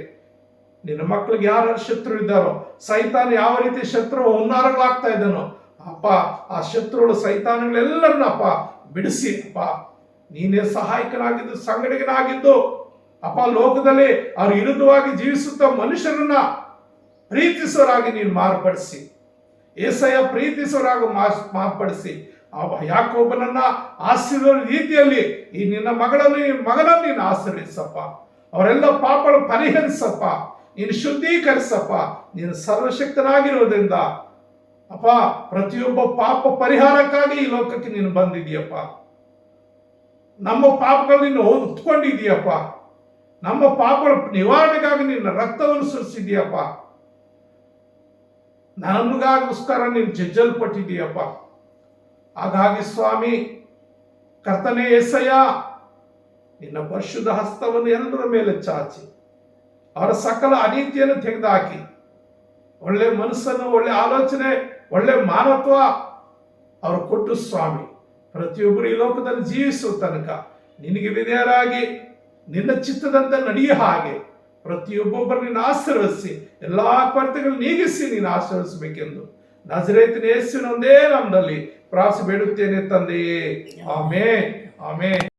ನಿನ್ನ ಮಕ್ಕಳಿಗೆ ಯಾರು ಶತ್ರು ಇದ್ದಾರೋ, ಸೈತಾನ ಯಾವ ರೀತಿ ಶತ್ರು ಹುನ್ನಾರಗಳಾಗ್ತಾ ಇದ್ದಾನೋ ಅಪ್ಪ, ಆ ಶತ್ರುಗಳು ಸೈತಾನಗಳೆಲ್ಲರನ್ನ ಅಪ್ಪ ಬಿಡಿಸಿ ಅಪ್ಪ, ನೀನೇ ಸಹಾಯಕನಾಗಿದ್ದು ಸಂಗಡಿಗನಾಗಿದ್ದು ಅಪ್ಪ, ಲೋಕದಲ್ಲಿ ಅವ್ರು ವಿರುದ್ಧವಾಗಿ ಜೀವಿಸುತ್ತ ಮನುಷ್ಯರನ್ನ ಪ್ರೀತಿಸೋರಾಗಿ ನೀನು ಮಾರ್ಪಡಿಸಿ, ಏಸಯ್ಯ ಪ್ರೀತಿಸೋರಾಗಿ ಮಾರ್ಪಡಿಸಿ ಯಾಕೋಬನನ್ನ ಆಶೀರ್ವಾದ ರೀತಿಯಲ್ಲಿ ಈ ನಿನ್ನ ಮಗನನ್ನು ನೀನು ಆಶೀರ್ವದಿಸಪ್ಪ. ಅವರೆಲ್ಲ ಪಾಪಗಳು ಪರಿಹರಿಸಪ್ಪ, ನೀನು ಶುದ್ಧೀಕರಿಸಪ್ಪ. ನೀನು ಸರ್ವಶಕ್ತನಾಗಿರೋದ್ರಿಂದ ಅಪ್ಪ ಪ್ರತಿಯೊಬ್ಬ ಪಾಪ ಪರಿಹಾರಕ್ಕಾಗಿ ಈ ಲೋಕಕ್ಕೆ ನೀನು ಬಂದಿದೀಯಪ್ಪ. ನಮ್ಮ ಪಾಪಗಳು ನೀನು ಹೊತ್ಕೊಂಡಿದೀಯಪ್ಪ. ನಮ್ಮ ಪಾಪಗಳ ನಿವಾರಣೆಗಾಗಿ ನಿನ್ನ ರಕ್ತವನ್ನು ಸುರಿಸಿದೀಯಪ್ಪ. ನಮಗೋಸ್ಕರ ನೀನು ಜಜ್ಜಲ್ಪಟ್ಟಿದೀಯಪ್ಪ. ಹಾಗಾಗಿ ಸ್ವಾಮಿ ಕರ್ತನೇ ಯೇಸಯ್ಯ, ನಿನ್ನ ಪರಿಶುದ್ಧ ಹಸ್ತವನ್ನು ಎಲ್ಲರ ಮೇಲೆ ಚಾಚಿ ಅವರ ಸಕಲ ಅನೀತಿಯನ್ನು ತೆಗೆದುಹಾಕಿ ಒಳ್ಳೆ ಮನಸ್ಸನ್ನು, ಒಳ್ಳೆ ಆಲೋಚನೆ, ಒಳ್ಳೆ ಮಾನವತ್ವ ಅವರು ಕೊಟ್ಟು ಸ್ವಾಮಿ ಪ್ರತಿಯೊಬ್ಬರು ಈ ಲೋಕದಲ್ಲಿ ಜೀವಿಸುವ ತನಕ ನಿನಗೆ ವಿಧೇಯರಾಗಿ ನಿನ್ನ ಚಿತ್ತದಂತೆ ನಡೆಯುವ ಹಾಗೆ ಪ್ರತಿಯೊಬ್ಬೊಬ್ಬರು ನೀನು ಆಶೀರ್ವದಿಸಿ ಎಲ್ಲಾ ಕೊರತೆಗಳು ನೀಗಿಸಿ ನೀನು ಆಶೀರ್ವದಿಸಬೇಕೆಂದು ನಜರೇತಿನ ಯೇಸುವಿನ ಒಂದೇ ನಾಮದಲ್ಲಿ ಪ್ರಾರ್ಥನೆ ಬೇಡುತ್ತೇನೆ ತಂದೆಯೇ. Amen, amen.